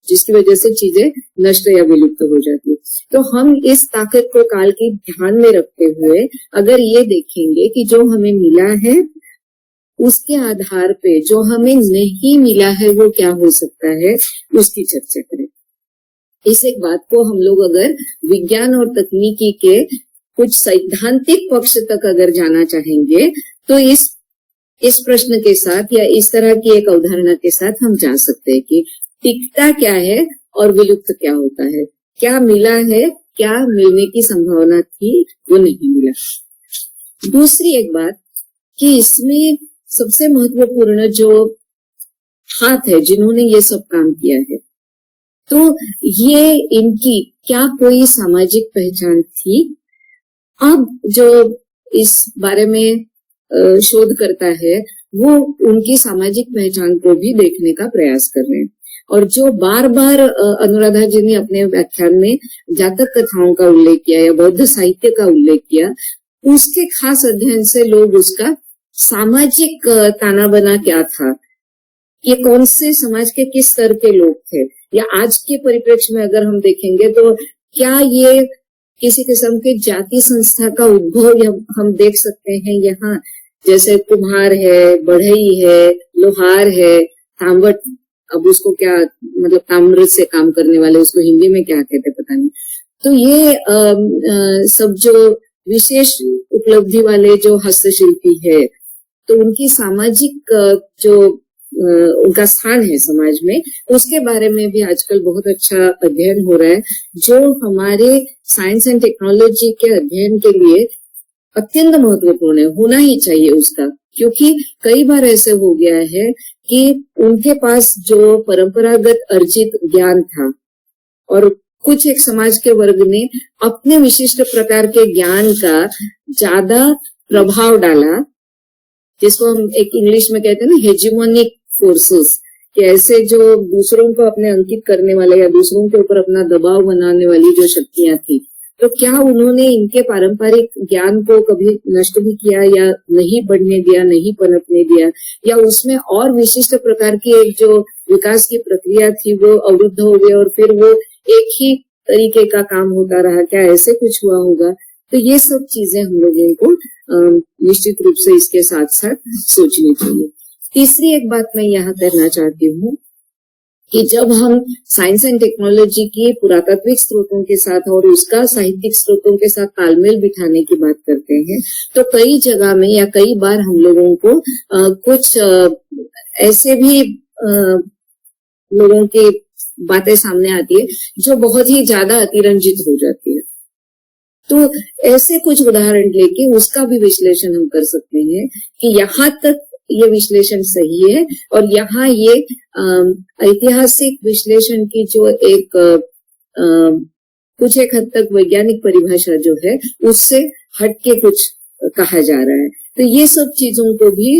जिसकी वजह से चीजें नष्ट या विलुप्त हो जाती है। तो हम इस ताकत को काल की ध्यान में रखते हुए अगर ये देखेंगे कि जो हमें मिला है उसके आधार पे जो हमें नहीं मिला है वो क्या हो सकता है, उसकी चर्चा करें। इस एक बात को हम लोग अगर विज्ञान और तकनीकी के कुछ सैद्धांतिक पक्ष तक अगर जाना चाहेंगे तो इस प्रश्न के साथ या इस तरह की एक अवधारणा के साथ हम जा सकते हैं कि टिकता क्या है और विलुप्त क्या होता है, क्या मिला है, क्या मिलने की संभावना थी, वो नहीं मिला। दूसरी एक बात कि इसमें सबसे महत्वपूर्ण जो हाथ है जिन्होंने ये सब काम किया है, तो ये इनकी क्या कोई सामाजिक पहचान थी? अब जो इस बारे में शोध करता है वो उनकी सामाजिक पहचान को भी देखने का प्रयास कर रहे हैं। और जो बार बार अनुराधा जी ने अपने व्याख्यान में जातक कथाओं का उल्लेख किया या बौद्ध साहित्य का उल्लेख किया, उसके खास अध्ययन से लोग उसका सामाजिक ताना बना क्या था, ये कौन से समाज के किस स्तर के लोग थे, या आज के परिप्रेक्ष्य में अगर हम देखेंगे तो क्या ये किसी किस्म के जाति संस्था का उद्भव हम देख सकते हैं यहाँ। जैसे कुम्हार है, बढ़ई है, लोहार है, तांबट, अब उसको क्या मतलब ताम्र से काम करने वाले उसको हिंदी में क्या कहते पता नहीं। तो ये सब जो विशेष उपलब्धि वाले जो हस्तशिल्पी है, तो उनकी सामाजिक जो उनका स्थान है समाज में, उसके बारे में भी आजकल बहुत अच्छा अध्ययन हो रहा है, जो हमारे साइंस एंड टेक्नोलॉजी के अध्ययन के लिए अत्यंत महत्वपूर्ण है, होना ही चाहिए उसका। क्योंकि कई बार ऐसे हो गया है कि उनके पास जो परंपरागत अर्जित ज्ञान था और कुछ एक समाज के वर्ग ने अपने विशिष्ट प्रकार के ज्ञान का ज्यादा प्रभाव डाला, जिसको हम एक इंग्लिश में कहते हैं ना हेजिमोनिक फोर्सेस, कि ऐसे जो दूसरों को अपने अंकित करने वाले या दूसरों के ऊपर अपना दबाव बनाने वाली जो शक्तियां थी, तो क्या उन्होंने इनके पारंपरिक ज्ञान को कभी नष्ट भी किया या नहीं बढ़ने दिया, नहीं पनपने दिया, या उसमें और विशिष्ट प्रकार की एक जो विकास की प्रक्रिया थी वो अवरुद्ध हो गई और फिर वो एक ही तरीके का काम होता रहा, क्या ऐसे कुछ हुआ होगा? तो ये सब चीजें हम लोगों को निश्चित रूप से इसके साथ साथ सोचनी चाहिए। तीसरी एक बात मैं यहाँ करना चाहती हूँ कि जब हम साइंस एंड टेक्नोलॉजी की पुरातात्विक स्रोतों के साथ और उसका साहित्यिक स्रोतों के साथ तालमेल बिठाने की बात करते हैं, तो कई जगह में या कई बार हम लोगों को कुछ ऐसे भी लोगों की बातें सामने आती है जो बहुत ही ज्यादा अतिरंजित हो जाती है। तो ऐसे कुछ उदाहरण लेके उसका भी विश्लेषण हम कर सकते हैं कि यहाँ तक ये विश्लेषण सही है और यहाँ ये ऐतिहासिक विश्लेषण की जो एक कुछ एक हद तक वैज्ञानिक परिभाषा जो है उससे हटके कुछ कहा जा रहा है। तो ये सब चीजों को भी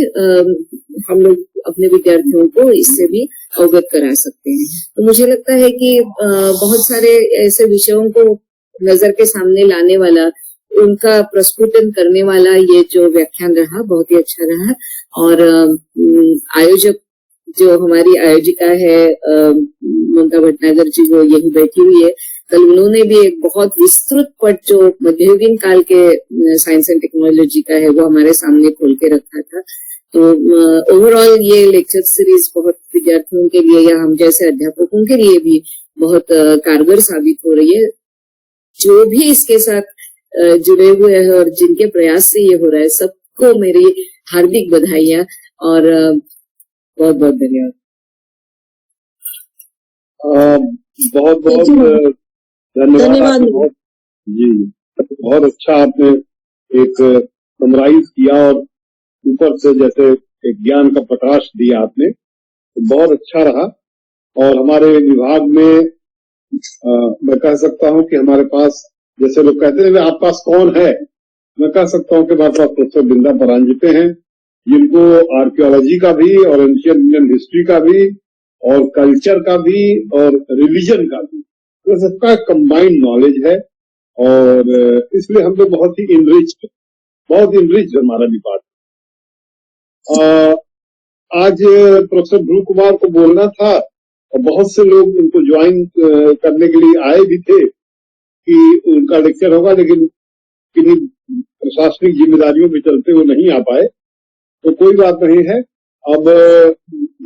हम लोग अपने विद्यार्थियों को इससे भी अवगत करा सकते हैं। तो मुझे लगता है कि बहुत सारे ऐसे विषयों को नजर के सामने लाने वाला, उनका प्रस्फुटन करने वाला ये जो व्याख्यान रहा बहुत ही अच्छा रहा। और आयोजक जो हमारी आयोजिका है ममता भटनागर जी, वो यही बैठी हुई है, कल उन्होंने भी एक बहुत विस्तृत पट जो मध्ययुगीन काल के साइंस एंड टेक्नोलॉजी का है वो हमारे सामने खोल के रखा था। तो ओवरऑल ये लेक्चर सीरीज बहुत विद्यार्थियों के लिए या हम जैसे अध्यापकों के लिए भी बहुत कारगर साबित हो रही है। जो भी इसके साथ जुड़े हुए हैं और जिनके प्रयास से ये हो रहा है, सबको सबको मेरी हार्दिक बधाइयाँ और बहुत बहुत धन्यवाद। बहुत बहुत धन्यवाद। जी, बहुत अच्छा आपने एक समराइज किया और ऊपर से जैसे एक ज्ञान का प्रकाश दिया आपने, तो बहुत अच्छा रहा। और हमारे विभाग में मैं कह सकता हूं कि हमारे पास, जैसे लोग कहते हैं आपके पास कौन है, मैं कह सकता हूं कि हमारे पास प्रोफेसर बिंदा परांजपे हैं, जिनको आर्कियोलॉजी का भी और एंशिएंट इंडियन हिस्ट्री का भी और कल्चर का भी और रिलीजन का भी, तो सबका कंबाइंड नॉलेज है। और इसलिए हम लोग बहुत ही इनरिच हमारा डिपार्टमेंट। आज प्रोफेसर ध्रुव कुमार को बोलना था और बहुत से लोग उनको ज्वाइन करने के लिए आए भी थे कि उनका लेक्चर होगा, लेकिन किन्हीं प्रशासनिक जिम्मेदारियों के चलते वो नहीं आ पाए, तो कोई बात नहीं है। अब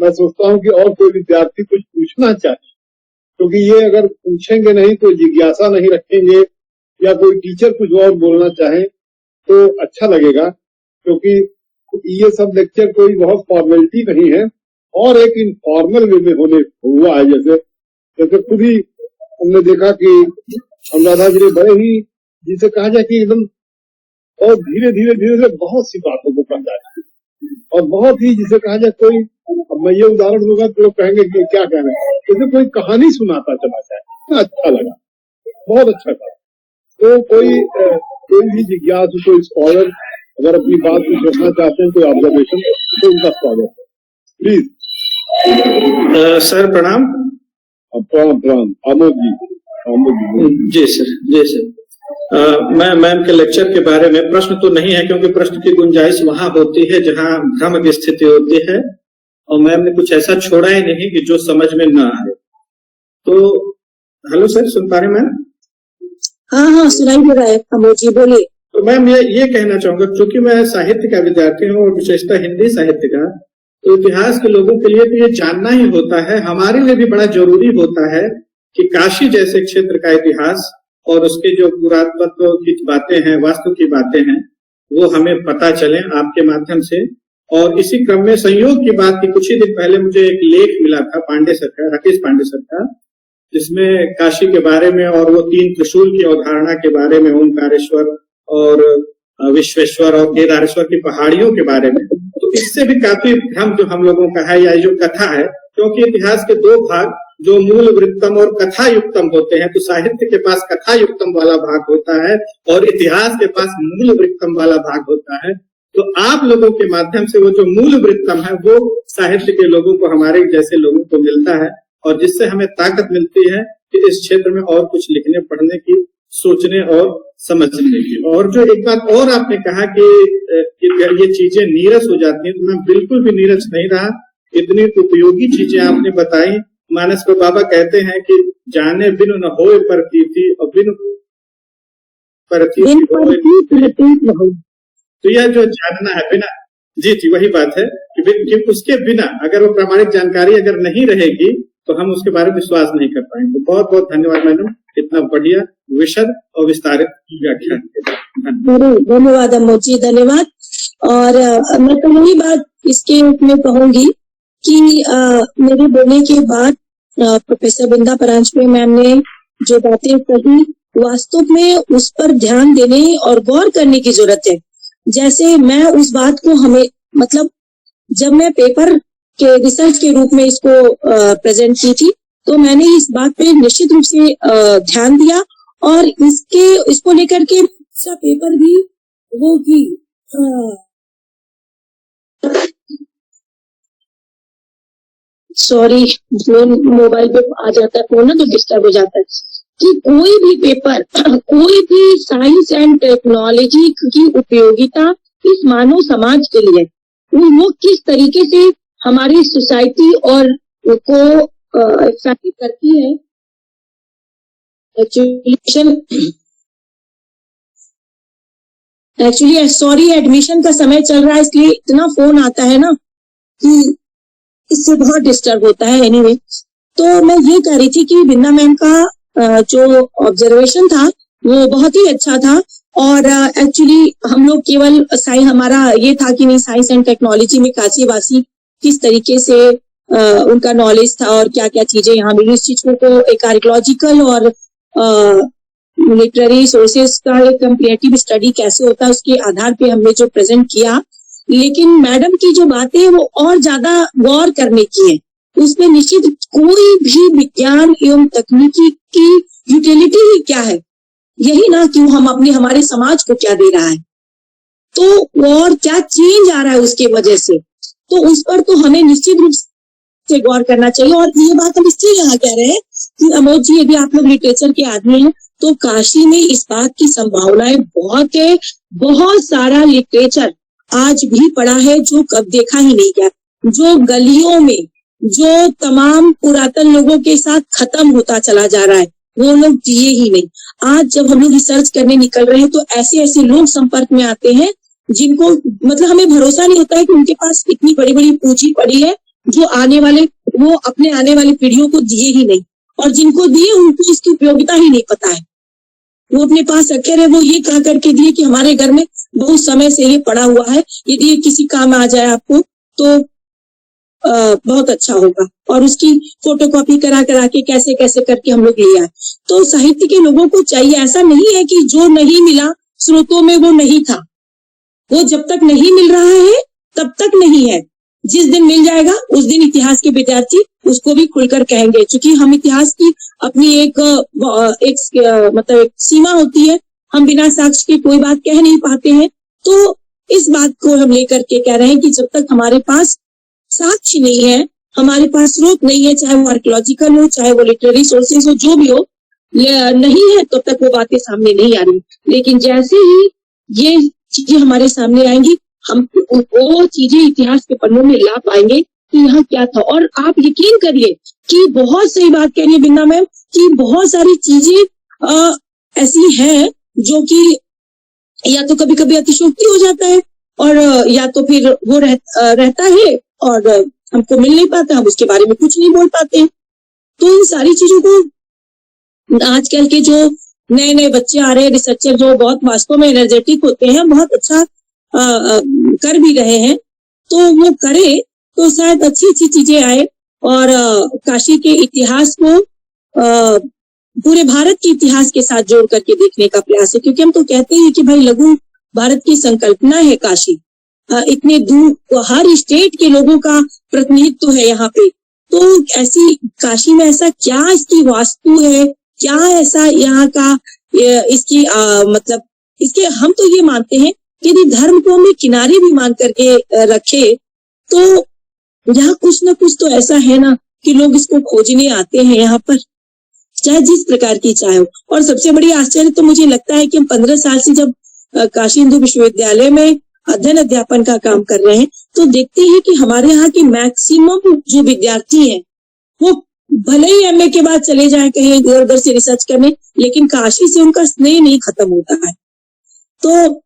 मैं सोचता हूं कि और कोई विद्यार्थी कुछ पूछना चाहे, क्योंकि ये अगर पूछेंगे नहीं तो जिज्ञासा नहीं रखेंगे, या कोई टीचर कुछ और बोलना चाहे तो अच्छा लगेगा, क्योंकि ये सब लेक्चर कोई बहुत फॉर्मेलिटी नहीं है और एक इनफॉर्मल वे में हुआ है। जैसे खुद ही हमने देखा कि अनुराधा जी ने बड़े ही, जिसे कहा जाए कि एकदम और धीरे धीरे बहुत सी बातों को समझा और बहुत ही, जिसे कहा जाए कोई, अब मैं ये उदाहरण दूंगा तो लोग कहेंगे कि क्या कह रहे हैं, जैसे कोई कहानी सुनाता चला जाए, अच्छा लगा, बहुत अच्छा था। तो कोई भी जिज्ञासु, कोई स्कॉलर अगर अपनी बात कुछ रखना चाहते हैं, कोई ऑब्जर्वेशन, तो उनका स्वागत है, प्लीज। सर प्रणाम। प्रणाम। आमोद जी। जी सर। मैं मैम के लेक्चर के बारे में, प्रश्न तो नहीं है क्योंकि प्रश्न की गुंजाइश वहां होती है जहां भ्रम की स्थिति होती है, और मैम ने कुछ ऐसा छोड़ा ही नहीं कि जो समझ में ना आए। तो हेलो सर, सुन पा रहे मैम? हाँ सुनाई दे रहा है। अमोद जी बोलिए। तो मैम ये कहना चाहूंगा, क्योंकि मैं साहित्य का विद्यार्थी हूँ और विशेषतः हिंदी साहित्य का, तो इतिहास के लोगों के लिए तो ये जानना ही होता है, हमारे लिए भी बड़ा जरूरी होता है कि काशी जैसे क्षेत्र का इतिहास और उसके जो पुरातत्व की बातें हैं, वास्तु की बातें हैं, वो हमें पता चले आपके माध्यम से। और इसी क्रम में संयोग की बात की, कुछ ही दिन पहले मुझे एक लेख मिला था पांडे सर का, राकेश पांडे सर का, जिसमें काशी के बारे में और वो 3 त्रिशूल की अवधारणा के बारे में, ओंकारेश्वर और विश्वेश्वर और केदारेश्वर की पहाड़ियों के बारे में, तो इससे भी काफी भ्रम जो हम लोगों का है, या जो कथा है, क्योंकि इतिहास के 2 भाग जो मूल वृत्तम और कथा युक्तम होते हैं, तो साहित्य के पास कथा युक्तम वाला भाग होता है और इतिहास के पास मूल वृत्तम वाला भाग होता है। तो आप लोगों के माध्यम से वो जो मूल वृत्तम है वो साहित्य के लोगों को, हमारे जैसे लोगों को मिलता है, और जिससे हमें ताकत मिलती है कि इस क्षेत्र में और कुछ लिखने पढ़ने की, सोचने और समझने की। और जो एक बात और आपने कहा कि ये चीजें नीरस हो जाती हैं, तो मैं बिल्कुल भी नीरस नहीं रहा। इतनी उपयोगी चीजें आपने बताई। मानस को बाबा कहते हैं कि जाने बिनु न होए प्रतीति और बिनु प्रतीति होए। तो यह जो जानना है बिना, जी वही बात है कि उसके बिना अगर वो प्रामाणिक जानकारी अगर नहीं रहेगी तो हम उसके बारे में विश्वास नहीं कर पाएंगे। बहुत बहुत धन्यवाद मैडम, इतना बढ़िया विशद और विस्तारित व्याख्यान के लिए। धन्यवाद अमोद जी, धन्यवाद। और मैं तो यही बात इसके में कहूंगी कि मेरे बोलने के बाद प्रोफेसर बिंदा परांजपे मैम ने जो बातें कही, वास्तव में उस पर ध्यान देने और गौर करने की जरूरत है। जैसे मैं उस बात को मतलब जब मैं पेपर के रिसर्च के रूप में इसको प्रेजेंट की थी, तो मैंने इस बात पे निश्चित रूप से ध्यान दिया और इसको लेकर के पेपर भी वो की सॉरी, मोबाइल पे आ जाता है फोन ना, तो डिस्टर्ब हो जाता है कि कोई भी पेपर, कोई भी साइंस एंड टेक्नोलॉजी की उपयोगिता इस मानव समाज के लिए वो किस तरीके से हमारी सोसाइटी और को इफेक्ट करती है। एक्चुअली सॉरी, एडमिशन का समय चल रहा है इसलिए इतना फोन आता है ना कि इससे बहुत डिस्टर्ब होता है। एनीवे, तो मैं ये कह रही थी कि बिंदा मैम का जो ऑब्जर्वेशन था वो बहुत ही अच्छा था और एक्चुअली हम लोग केवल हमारा ये था कि नहीं, साइंस एंड टेक्नोलॉजी में काशी वासी किस तरीके से उनका नॉलेज था और क्या क्या चीजें यहाँ मिली, इस चीज को एक आर्कियोलॉजिकल और लिटरेरी सोर्सेस का एक कंपेरेटिव स्टडी कैसे होता है उसके आधार पे हमने जो प्रेजेंट किया। लेकिन मैडम की जो बातें हैं वो और ज्यादा गौर करने की है, उसमें निश्चित कोई भी विज्ञान एवं तकनीकी की यूटिलिटी ही क्या है, यही ना कि हम हमारे समाज को क्या दे रहा है, तो और क्या चेंज आ रहा है उसके वजह से, तो उस पर तो हमें निश्चित रूप से गौर करना चाहिए। और ये बात हम इसलिए यहाँ कह रहे हैं कि अमोद जी, यदि आप लोग लिटरेचर के आदमी हैं तो काशी में इस बात की संभावनाएं बहुत है, बहुत सारा लिटरेचर आज भी पड़ा है जो कब देखा ही नहीं गया, जो गलियों में जो तमाम पुरातन लोगों के साथ खत्म होता चला जा रहा है, वो लोग दिए ही नहीं। आज जब हम लोग रिसर्च करने निकल रहे हैं तो ऐसे ऐसे लोग संपर्क में आते हैं जिनको मतलब हमें भरोसा नहीं होता है कि उनके पास इतनी बड़ी बड़ी पूंजी पड़ी है जो वो अपने आने वाली पीढ़ियों को दिए ही नहीं, और जिनको दिए उनको इसकी उपयोगिता ही नहीं पता है। वो अपने पास रखे रहे, वो ये कह करके दिए कि हमारे घर में बहुत समय से ये पड़ा हुआ है, यदि ये किसी काम आ जाए आपको तो बहुत अच्छा होगा, और उसकी फोटोकॉपी करा के कैसे कैसे करके हम लोग ले आए। तो साहित्य के लोगों को चाहिए, ऐसा नहीं है कि जो नहीं मिला स्रोतों में वो नहीं था, वो जब तक नहीं मिल रहा है तब तक नहीं है, जिस दिन मिल जाएगा उस दिन इतिहास के विद्यार्थी उसको भी खुलकर कहेंगे, क्योंकि हम इतिहास की अपनी एक मतलब एक सीमा होती है, हम बिना साक्ष्य के कोई बात कह नहीं पाते हैं। तो इस बात को हम लेकर के कह रहे हैं कि जब तक हमारे पास साक्ष्य नहीं है, हमारे पास स्रोत नहीं है, चाहे वो आर्कियोलॉजिकल हो, चाहे वो लिटरेरी सोर्सेज हो, जो भी हो, नहीं है तब तक वो बातें सामने नहीं आ रही। लेकिन जैसे ही ये चीजें हमारे सामने आएंगी, हम वो चीजें इतिहास के पन्नों में ला पाएंगे कि यहाँ क्या था। और आप यकीन करिए कि बहुत सही बात कह रही है बिंदा मैम कि बहुत सारी चीजें ऐसी हैं जो कि या तो कभी कभी अतिशयोक्ति हो जाता है, और या तो फिर वो रहता है और हमको मिल नहीं पाता, हम उसके बारे में कुछ नहीं बोल पाते। तो इन सारी चीजों को आजकल के जो नए नए बच्चे आ रहे हैं, रिसर्चर जो बहुत वास्तव में एनर्जेटिक होते हैं, बहुत अच्छा कर भी रहे हैं, तो वो करे तो शायद अच्छी अच्छी चीजें आए और काशी के इतिहास को पूरे भारत के इतिहास के साथ जोड़ करके देखने का प्रयास है। क्योंकि हम तो कहते हैं कि भाई लघु भारत की संकल्पना है काशी, इतने दूर हर स्टेट के लोगों का प्रतिनिधित्व है यहाँ पे, तो ऐसी काशी में ऐसा क्या इसकी वास्तु है, क्या ऐसा यहाँ का इसकी मतलब इसके हम तो ये मानते हैं कि यदि धर्म को हमें किनारे भी मान करके रखे तो यहाँ कुछ ना कुछ तो ऐसा है ना कि लोग इसको खोजने आते हैं यहाँ पर, चाहे जिस प्रकार की चाहे हो। और सबसे बड़ी आश्चर्य तो मुझे लगता है कि हम 15 साल से जब काशी हिंदू विश्वविद्यालय में अध्ययन अध्यापन का काम कर रहे हैं तो देखते हैं कि हमारे यहाँ के मैक्सिमम जो विद्यार्थी हैं वो भले ही एमए के बाद चले जाए कहीं इधर उधर से रिसर्च करने, लेकिन काशी से उनका स्नेह नहीं खत्म होता है। तो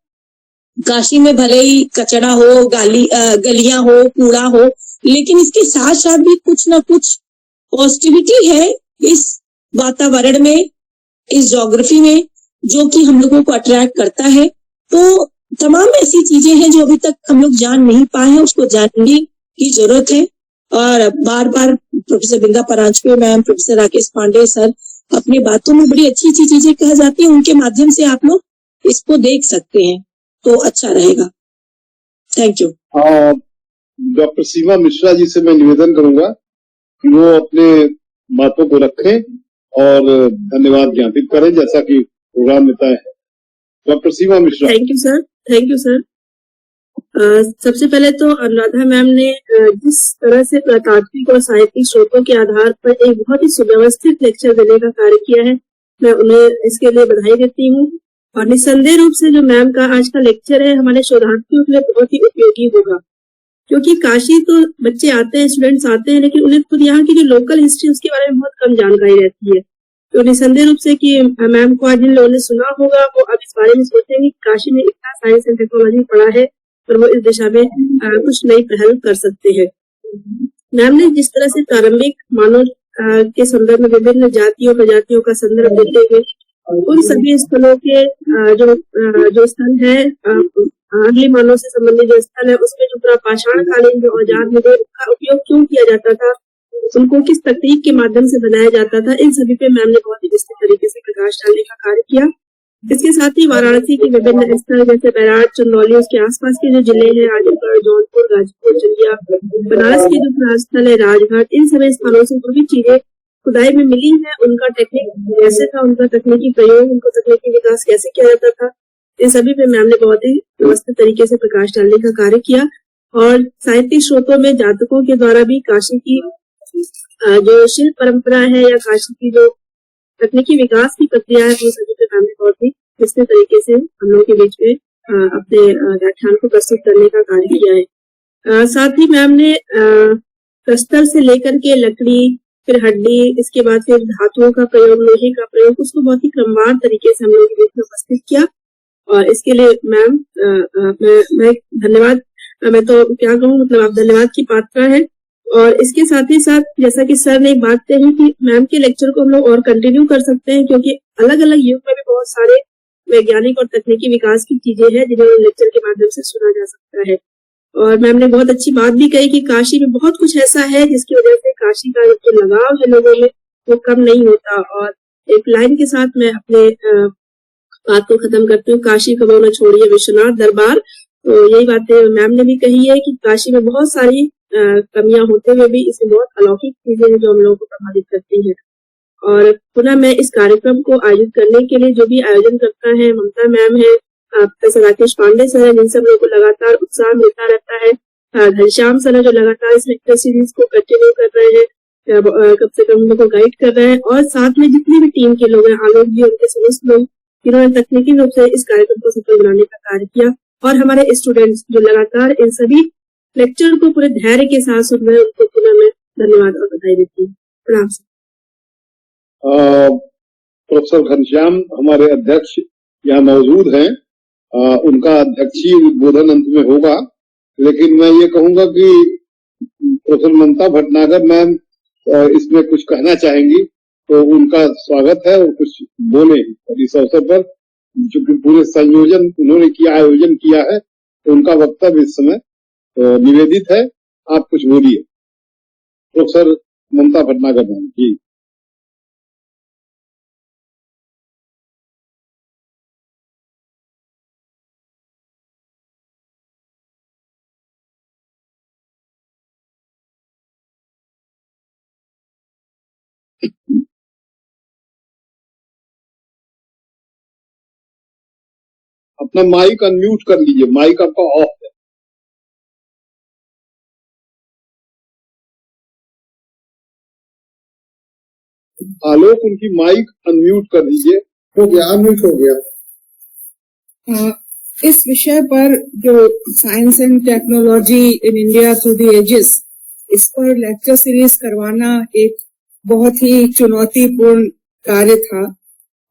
काशी में भले ही कचरा हो, गलियां हो, कूड़ा हो, लेकिन इसके साथ साथ भी कुछ ना कुछ पॉजिटिविटी है इस वातावरण में, इस ज्योग्राफी में, जो कि हम लोगों को अट्रैक्ट करता है। तो तमाम ऐसी चीजें हैं जो अभी तक हम लोग जान नहीं पाए हैं, उसको जानने की जरूरत है। और बार बार professor Binda Paranjape ma'am, professor Rakesh Pande sir अपनी बातों में बड़ी अच्छी अच्छी चीजें कह जाती हैं, उनके माध्यम से आप लोग इसको देख सकते हैं तो अच्छा रहेगा। Thank you. डॉक्टर सीमा मिश्रा जी से मैं निवेदन करूंगा कि वो अपने बातों को रखें और धन्यवाद ज्ञापित करें जैसा कि प्रोग्राम में तय है। Doctor Seema Mishra. Thank you sir, thank you sir. सबसे पहले तो अनुराधा मैम ने जिस तरह से तात्विक और साहित्यिक स्रोतों के आधार पर एक बहुत ही सुव्यवस्थित लेक्चर देने का कार्य किया है, मैं उन्हें इसके लिए बधाई देती हूँ। और निस्संदेह रूप से जो मैम का आज का लेक्चर है हमारे शोधार्थियों के लिए बहुत ही उपयोगी होगा, क्योंकि काशी तो बच्चे आते हैं, स्टूडेंट्स आते हैं, लेकिन उन्हें खुद यहाँ की जो लोकल हिस्ट्री उसके बारे में बहुत कम जानकारी रहती है। तो निस्संदेह रूप से कि मैम को आज जिन लोगों ने सुना होगा वो अब इस बारे में सोचेंगे कि काशी में इतना साइंस एंड टेक्नोलॉजी पड़ा है और वो इस दिशा में कुछ नई पहल कर सकते हैं। मैम ने जिस तरह से प्रारंभिक मानव के संदर्भ में विभिन्न जातियों प्रजातियों का संदर्भ देते हुए उन सभी स्थलों के जो स्थल है अगले मानव से संबंधित जो स्थल है उसमें जो पाषाण कालीन जो औजार मिले उनका उपयोग क्यों किया जाता था, उनको किस तकनीक के माध्यम से बनाया जाता था, इन सभी पे मैम ने बहुत ही विस्तृत तरीके से प्रकाश डालने का कार्य किया। इसके साथ ही वाराणसी के विभिन्न स्थल जैसे बैराज, चंदौली, उसके आसपास के जो जिले हैं आजमगढ़, जौनपुर, गाजीपुर, चंदिया, बनारस के जो स्थल है राजघाट, इन सभी स्थानों से जो भी चीजें खुदाई में मिली है उनका टेक्निक कैसे था, उनका तकनीकी प्रयोग, उनको तकनीकी विकास कैसे किया जाता था, इन सभी पे मैम ने बहुत ही व्यवस्थित तरीके से प्रकाश डालने का कार्य किया। और साहित्यिक स्रोतों में जातकों के द्वारा भी काशी की जो शिल्प परंपरा है या काशी की जो तकनीकी विकास की प्रक्रिया है वो सभी पे मैम ने बहुत ही विस्तृत तरीके से हम लोगों के बीच में अपने व्याख्यान को प्रस्तुत करने का कार्य किया है। साथ ही मैम ने प्रस्तर से लेकर के लकड़ी, फिर हड्डी, इसके बाद फिर धातुओं का प्रयोग, लोहे का प्रयोग, उसको बहुत ही क्रमवार तरीके से हम लोगों के बीच में उपस्थित किया। और इसके लिए मैम मैं धन्यवाद, मैं तो क्या कहूँ, मतलब आप धन्यवाद की पात्र है। और इसके साथ ही साथ जैसा कि सर ने एक बात कही कि मैम के लेक्चर को हम लोग और कंटिन्यू कर सकते हैं, क्योंकि अलग अलग युग में भी बहुत सारे वैज्ञानिक और तकनीकी विकास की चीजें हैं जिन्हें लेक्चर के माध्यम से सुना जा सकता है। और मैम ने बहुत अच्छी बात भी कही कि काशी में बहुत कुछ ऐसा है जिसकी वजह से काशी का जो लगाव है लोगों में वो कम नहीं होता। और एक लाइन के साथ मैं अपने बात को खत्म करती हूँ, काशी कबो न छोड़िए विश्वनाथ दरबार। तो यही बातें मैम ने भी कही है कि काशी में बहुत सारी कमियां होते हुए भी इसमें बहुत अलौकिक चीजें हैं जो हम लोगों को प्रभावित करती है। और पुनः मैं इस कार्यक्रम को आयोजित करने के लिए जो भी आयोजन करता है, ममता मैम है, प्रोफेसर राकेश पांडे सर है, जिन सब लोगों को लगातार उत्साह मिलता रहता है, घनश्याम सर है जो लगातार इस लेक्चर सीरीज को कंटिन्यू कर रहे हैं, कम से कम उनको गाइड कर रहे हैं, और साथ में जितनी भी टीम के लोग हैं, आलोक भी, उनके समस्त लोग, जिन्होंने तकनीकी रूप से इस कार्यक्रम को सफल बनाने का कार्य किया, और हमारे स्टूडेंट्स जो लगातार इन सभी लेक्चर को पूरे धैर्य के साथ सुन रहे हैं, उनको पुनः मैं धन्यवाद और बधाई देती हूँ। प्रणाम सर। प्रोफेसर घनश्याम हमारे अध्यक्ष यहाँ मौजूद हैं, उनका अध्यक्षीय उद्बोधन अंत में होगा, लेकिन मैं ये कहूंगा कि प्रोफेसर ममता भटनागर मैम इसमें कुछ कहना चाहेंगी, तो उनका स्वागत है और कुछ बोले इस अवसर पर, चूंकि पूरे संयोजन उन्होंने किया, आयोजन किया है, तो उनका वक्तव्य इस समय निवेदित है। आप कुछ बोलिए प्रोफेसर ममता भटनागर मैम जी। अपना माइक अनम्यूट कर लीजिए, माइक आपका ऑफ है। आलोक उनकी माइक अनम्यूट कर दीजिए। हो गया, अनम्यूट हो गया। इस विषय पर जो science and technology in India through the ages, इस पर लेक्चर सीरीज करवाना एक बहुत ही चुनौतीपूर्ण कार्य था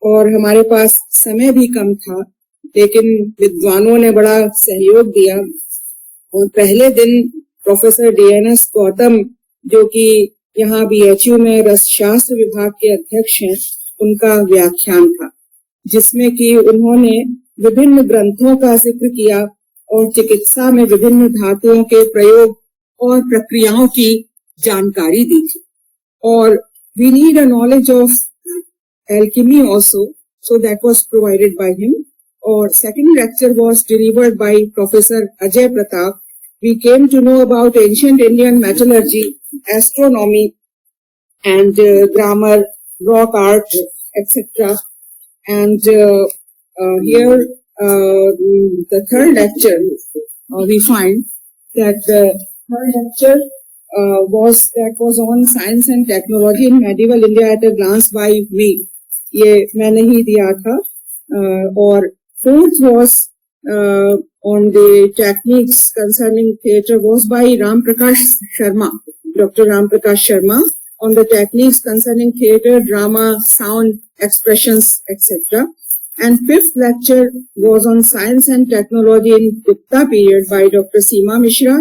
और हमारे पास समय भी कम था, लेकिन विद्वानों ने बड़ा सहयोग दिया। और पहले दिन प्रोफेसर DNS गौतम, जो कि यहाँ BHU में रसशास्त्र विभाग के अध्यक्ष हैं, उनका व्याख्यान था, जिसमें कि उन्होंने विभिन्न ग्रंथों का जिक्र किया और चिकित्सा में विभिन्न धातुओं के प्रयोग और प्रक्रियाओं की जानकारी दी थी। और we need a knowledge of alchemy also, so that was provided by him. Or second lecture was delivered by Professor Ajay Pratap. We came to know about ancient Indian metallurgy, astronomy, and grammar, rock art, etc. And here, the third lecture, we find that the third lecture was on science and technology in medieval India at a glance by me. ये मैंने ही दिया था। और fourth was on the techniques concerning theatre was by Ram Prakash Sharma, Dr. Ram Prakash Sharma, on the techniques concerning theatre, drama, sound, expressions, etc. And fifth lecture was on science and technology in Gupta period by Dr. Seema Mishra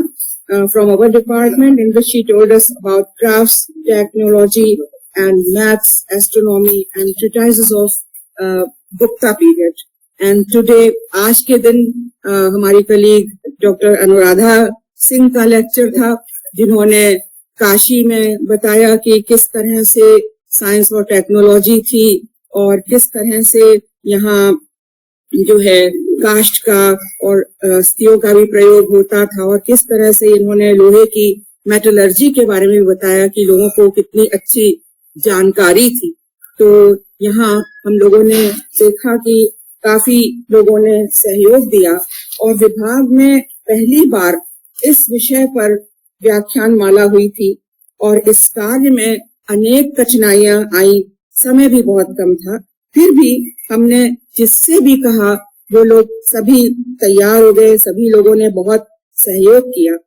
from our department, in which she told us about crafts, technology, and maths, astronomy, and treatises of Gupta period and today आज के दिन हमारी colleague doctor Anuradha Singh का lecture था, जिन्होंने काशी में बताया कि किस तरह से साइंस और टेक्नोलॉजी थी और किस तरह से यहाँ जो है काष्ठ का और अस्थियों का भी प्रयोग होता था और किस तरह से इन्होंने लोहे की मेटलर्जी के बारे में बताया कि लोगों को कितनी अच्छी जानकारी थी। तो यहाँ हम लोगों ने देखा कि काफी लोगों ने सहयोग दिया और विभाग में पहली बार इस विषय पर व्याख्यान माला हुई थी और इस कार्य में अनेक कठिनाइयां आई, समय भी बहुत कम था, फिर भी हमने जिससे भी कहा वो लोग सभी तैयार हो गए, सभी लोगों ने बहुत सहयोग किया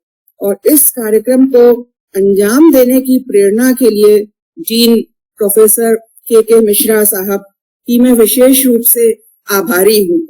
और इस कार्यक्रम को अंजाम देने की प्रेरणा के लिए डीन प्रोफेसर के मिश्रा साहब की मैं विशेष रूप से आभारी हूँ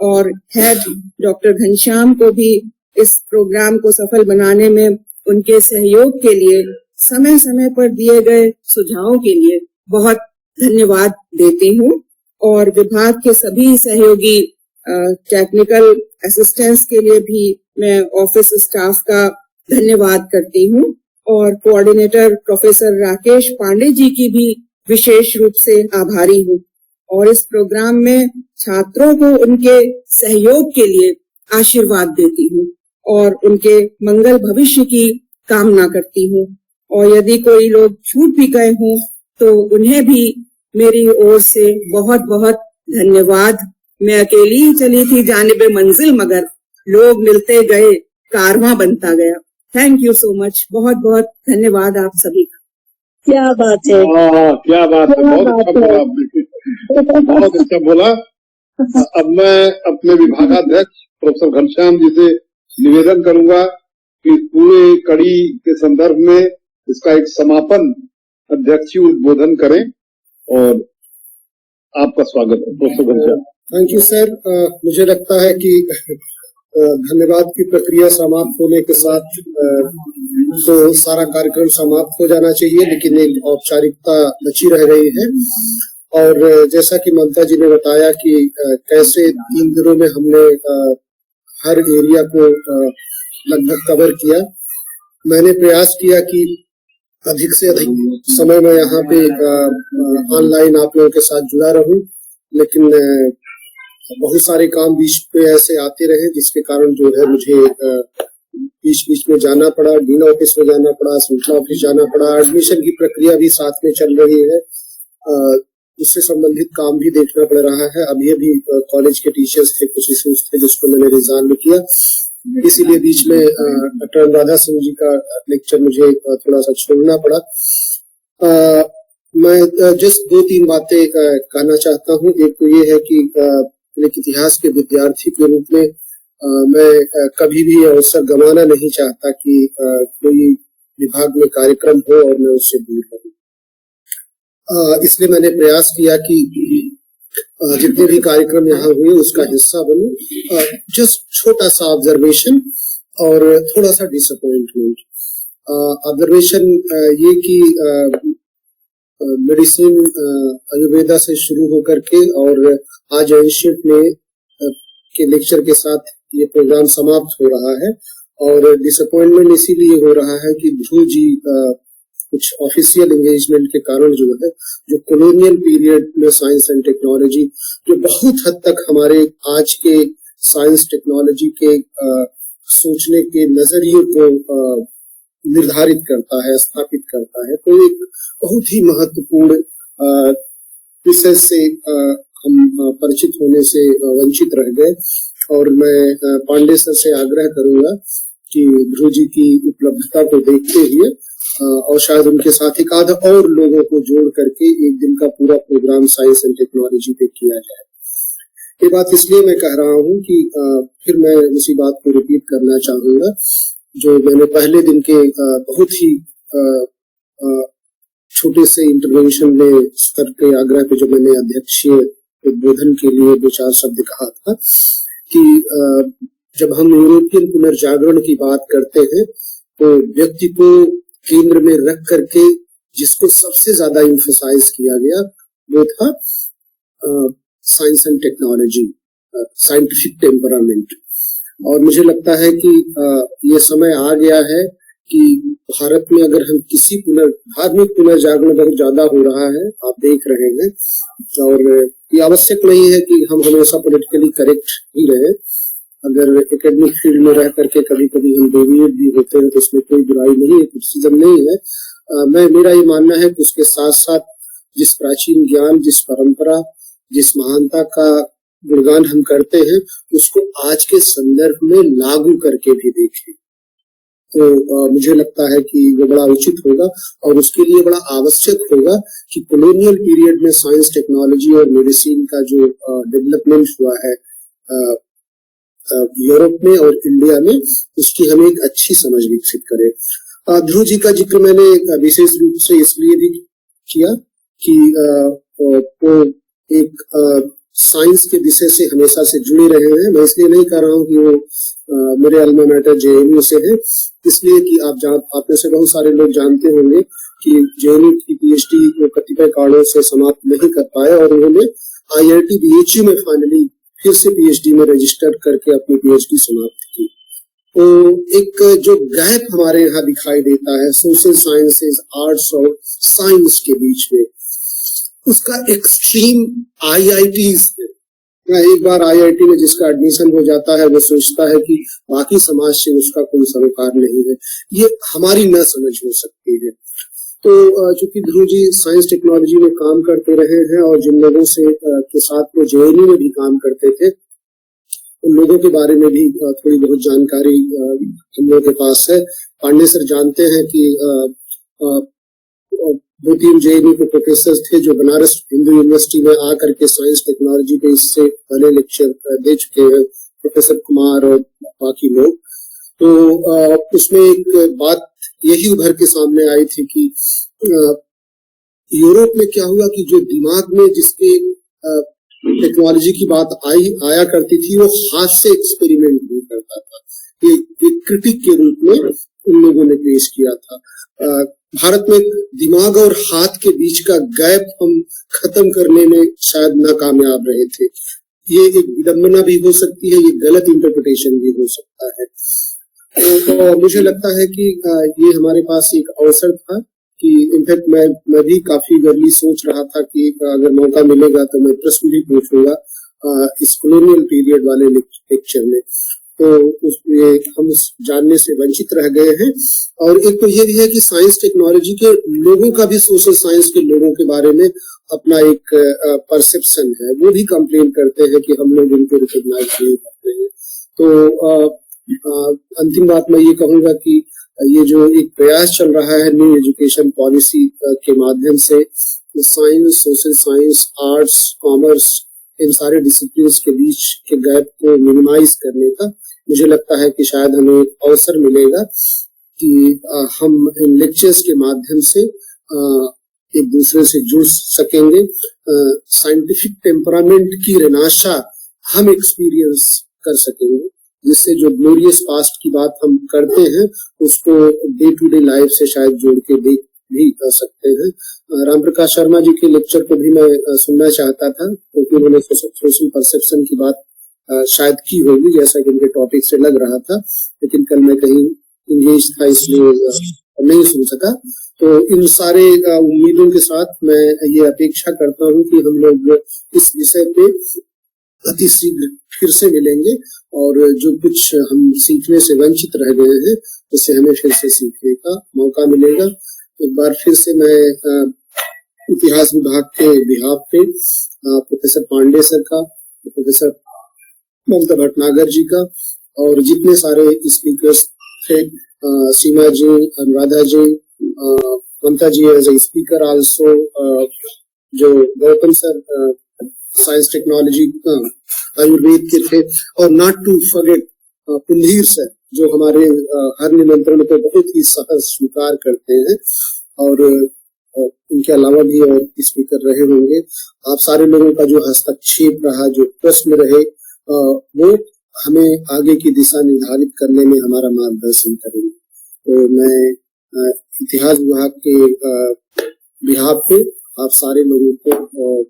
और हेड डॉक्टर घनश्याम को भी इस प्रोग्राम को सफल बनाने में उनके सहयोग के लिए, समय समय पर दिए गए सुझावों के लिए बहुत धन्यवाद देती हूँ और विभाग के सभी सहयोगी टेक्निकल असिस्टेंस के लिए भी मैं ऑफिस स्टाफ का धन्यवाद करती हूँ और कोऑर्डिनेटर प्रोफेसर राकेश पांडे जी की भी विशेष रूप से आभारी हूँ और इस प्रोग्राम में छात्रों को उनके सहयोग के लिए आशीर्वाद देती हूँ और उनके मंगल भविष्य की कामना करती हूँ और यदि कोई लोग छूट भी गए हों तो उन्हें भी मेरी ओर से बहुत बहुत धन्यवाद। मैं अकेली ही चली थी जानिबे मंजिल, मगर लोग मिलते गए, कारवां बनता गया। थैंक यू सो मच, बहुत बहुत धन्यवाद आप सभी का। क्या बात है, क्या बात है, बहुत अच्छा बोला आपने, बहुत अच्छा बोला। अब मैं अपने विभागाध्यक्ष प्रोफेसर घनश्याम जी से निवेदन करूंगा कि पूरे कड़ी के संदर्भ में इसका एक समापन अध्यक्षीय उद्बोधन करें और आपका स्वागत है professor Ghanshyam. Thank you sir. मुझे लगता है कि धन्यवाद की प्रक्रिया समाप्त होने के साथ तो सारा कार्यक्रम समाप्त हो जाना चाहिए, लेकिन एक औपचारिकता बची रह गई है और जैसा कि ममता जी ने बताया कि कैसे 3 दिनों में हमने हर एरिया को लगभग कवर किया। मैंने प्रयास किया कि अधिक से अधिक समय में यहाँ पे ऑनलाइन आप लोगों के साथ जुड़ा रहूं, लेकिन बहुत सारे काम बीच पे ऐसे आते रहे जिसके कारण जो है मुझे बीच बीच में जाना पड़ा, डीन ऑफिस में जाना पड़ा, सूचना ऑफिस जाना पड़ा, एडमिशन की प्रक्रिया भी साथ में चल रही है, उससे संबंधित काम भी देखना पड़ रहा है। अभी कॉलेज के टीचर्स थे, कुछ इश्यूज थे जिसको मैंने रिजाइन किया, इसीलिए बीच में डॉक्टर अनुराधा सिंह जी का लेक्चर मुझे थोड़ा सा छोड़ना पड़ा। मैं जस्ट 2-3 बातें कहना चाहता हूँ। एक तो ये है कि एक इतिहास के विद्यार्थी के रूप में मैं कभी भी अवसर गंवाना नहीं चाहता कि कोई विभाग में कार्यक्रम हो और मैं उससे दूर रहूं। इसलिए मैंने प्रयास किया कि जितने भी कार्यक्रम यहाँ हुए उसका हिस्सा बनूं। जस्ट छोटा सा ऑब्जर्वेशन और थोड़ा सा डिसअपॉइंटमेंट। ऑब्जर्वेशन ये कि मेडिसिन आयुर्वेदा से शुरू होकर के और आज एंशिएंट में के लेक्चर के साथ ये प्रोग्राम समाप्त हो रहा है और डिसअपॉइंटमेंट इसीलिए हो रहा है कि ध्रुव जी कुछ ऑफिशियल एंगेजमेंट के कारण जो है, जो कॉलोनियल पीरियड में साइंस एंड टेक्नोलॉजी जो बहुत हद तक हमारे आज के साइंस टेक्नोलॉजी के सोचने के नजरिए को निर्धारित करता है, स्थापित करता है, तो एक बहुत ही महत्वपूर्ण विषय से हम परिचित होने से वंचित रह गए और मैं पांडे सर से आग्रह करूंगा कि ध्रुव जी की उपलब्धता को देखते हुए और शायद उनके साथ एक आधा और लोगों को जोड़ करके एक दिन का पूरा प्रोग्राम साइंस एंड टेक्नोलॉजी पे किया जाए। ये बात इसलिए मैं कह रहा हूँ कि फिर मैं उसी बात को रिपीट करना चाहूंगा जो मैंने पहले दिन के बहुत ही छोटे से इंटरवेंशन में स्तर के आग्रह पे जो मैंने अध्यक्षीय उद्बोधन के लिए 2-4 शब्द कहा था कि जब हम यूरोपियन पुनर्जागरण की बात करते हैं तो व्यक्ति को केंद्र में रख करके जिसको सबसे ज्यादा इम्फसाइज किया गया वो था science and technology, scientific temperament. और मुझे लगता है कि ये समय आ गया है कि भारत में अगर हम किसी धार्मिक पुनर्जागरण बहुत ज्यादा हो रहा है, आप देख रहे हैं, और ये आवश्यक नहीं है कि हम हमेशा पॉलिटिकली करेक्ट ही रहे। अगर एकेडमिक फील्ड में रह करके कभी कभी हम डेविएट भी होते हैं तो इसमें कोई बुराई नहीं है, क्रिटिसिज्म नहीं है। मेरा ये मानना है कि उसके साथ साथ जिस प्राचीन ज्ञान, जिस परंपरा, जिस महानता का गुणगान हम करते हैं, उसको आज के संदर्भ में लागू करके भी देखें। तो मुझे लगता है कि वो बड़ा उचित होगा और उसके लिए बड़ा आवश्यक होगा कि कॉलोनियल पीरियड में साइंस, टेक्नोलॉजी और मेडिसिन का जो डेवलपमेंट हुआ है यूरोप में और इंडिया में, उसकी हम एक अच्छी समझ विकसित करें। ध्रुव जी का जिक्र मैंने विशेष रूप से इसलिए भी किया कि वो एक साइंस के विषय से हमेशा से जुड़े रहे हैं। मैं इसलिए नहीं कह रहा हूँ कि वो मेरे अल्मा मैटर जेएनयू से है, इसलिए कि आप में से बहुत सारे लोग जानते होंगे कि जेएनयू की पीएचडी वो कतिपय कारणों से समाप्त नहीं कर पाए और उन्होंने आईआईटी बीएचयू में फाइनली फिर से पीएचडी में रजिस्टर करके अपनी पीएचडी समाप्त की। तो एक जो गैप हमारे यहाँ दिखाई देता है सोशल साइंसेज, आर्ट्स और साइंस के बीच में, उसका एक्सट्रीम आईआईटीज है। एक बार आईआईटी में जिसका एडमिशन हो जाता है वो सोचता है कि बाकी समाज से उसका कोई सरोकार नहीं है। ये हमारी न समझ हो सकती है। तो चूंकि ध्रुव जी साइंस टेक्नोलॉजी में काम करते रहे हैं और जिन लोगों से के साथ वो जेएनयू में भी काम करते थे, उन लोगों के बारे में भी थोड़ी बहुत जानकारी हम लोगों के पास है। पांडे सर जानते हैं कि 2-3 जेएनयू के प्रोफेसर थे जो बनारस हिंदू यूनिवर्सिटी में आकर के साइंस टेक्नोलॉजी पे इससे पहले लेक्चर दे चुके हैं, प्रोफेसर कुमार और बाकी लोग। तो उसमें एक बात यही उभर के सामने आई थी कि यूरोप में क्या हुआ कि जो दिमाग में जिसके टेक्नोलॉजी की बात आया करती थी, वो हाथ से एक्सपेरिमेंट नहीं करता था। एक क्रिटिक के रूप में उन लोगों ने पेश किया था। भारत में दिमाग और हाथ के बीच का गैप हम खत्म करने में शायद नाकामयाब रहे थे। ये एक विडंबना भी हो सकती है, ये गलत इंटरप्रिटेशन भी हो सकता है। तो मुझे लगता है कि ये हमारे पास एक अवसर था कि इनफैक्ट मैं भी काफी गर्ली सोच रहा था कि अगर मौका मिलेगा तो मैं प्रश्न भी पूछूंगा इस कॉलोनियल पीरियड वाले लेक्चर में। तो उसमें हम जानने से वंचित रह गए हैं। और एक तो ये भी है कि साइंस टेक्नोलॉजी के लोगों का भी, सोशल साइंस के लोगों के बारे में अपना एक परसेप्शन है। वो भी कंप्लेन करते हैं कि हम लोग उनको रिकॉग्नाइज नहीं करते हैं। तो अंतिम बात मैं ये कहूंगा कि ये जो एक प्रयास चल रहा है न्यू एजुकेशन पॉलिसी के माध्यम से science, social science, arts, commerce, इन सारे डिसिप्लिन के बीच के गैप को मिनिमाइज करने का, मुझे लगता है कि शायद हमें एक अवसर मिलेगा कि हम इन लेक्चर्स के माध्यम से एक दूसरे से जुड़ सकेंगे। साइंटिफिक टेम्परामेंट की रेनाशा हम एक्सपीरियंस कर सकेंगे, जिससे जो ग्लोरियस पास्ट की बात हम करते हैं उसको डे टू डे लाइफ से शायद जोड़ के देख भी कर सकते हैं। राम प्रकाश शर्मा जी के लेक्चर को भी मैं सुनना चाहता था, क्योंकि उन्होंने सोशल परसेप्शन की बात शायद की होगी, जैसा कि उनके टॉपिक से लग रहा था, लेकिन कल मैं कहीं इंगेज था इसलिए नहीं सुन सका। तो इन सारे उम्मीदों के साथ मैं ये अपेक्षा करता हूँ कि हम लोग इस विषय पे अति शीघ्र फिर से मिलेंगे और जो कुछ हम सीखने से वंचित रह गए हैं उसे हमें फिर से सीखने का मौका मिलेगा। एक बार फिर से मैं इतिहास विभाग के बिहाफ पे प्रोफेसर पांडे सर का, प्रोफेसर ममता भटनागर जी का और जितने सारे स्पीकर्स थे, सीमा जी, अनुराधा जी, ममता जी एज ए स्पीकर आल्सो, जो Gautam sir science technology Ayurveda के थे, और नॉट टू फॉरगेट कुलधीर सर जो हमारे हर निमंत्रण को बहुत ही सहज स्वीकार करते हैं और इनके अलावा भी और स्पीकर रहे होंगे। आप सारे लोगों का जो हस्तक्षेप रहा, जो प्रश्न रहे, वो हमें आगे की दिशा निर्धारित करने में हमारा मार्गदर्शन करेंगे। तो मैं इतिहास विभाग के बिहाफ पे आप सारे लोगों को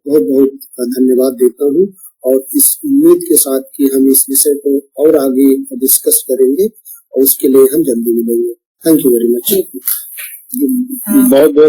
बहुत बहुत धन्यवाद देता हूँ और इस उम्मीद के साथ कि हम इस विषय को और आगे डिस्कस करेंगे और उसके लिए हम जल्दी मिलेंगे। Thank you very much. बहुत बहुत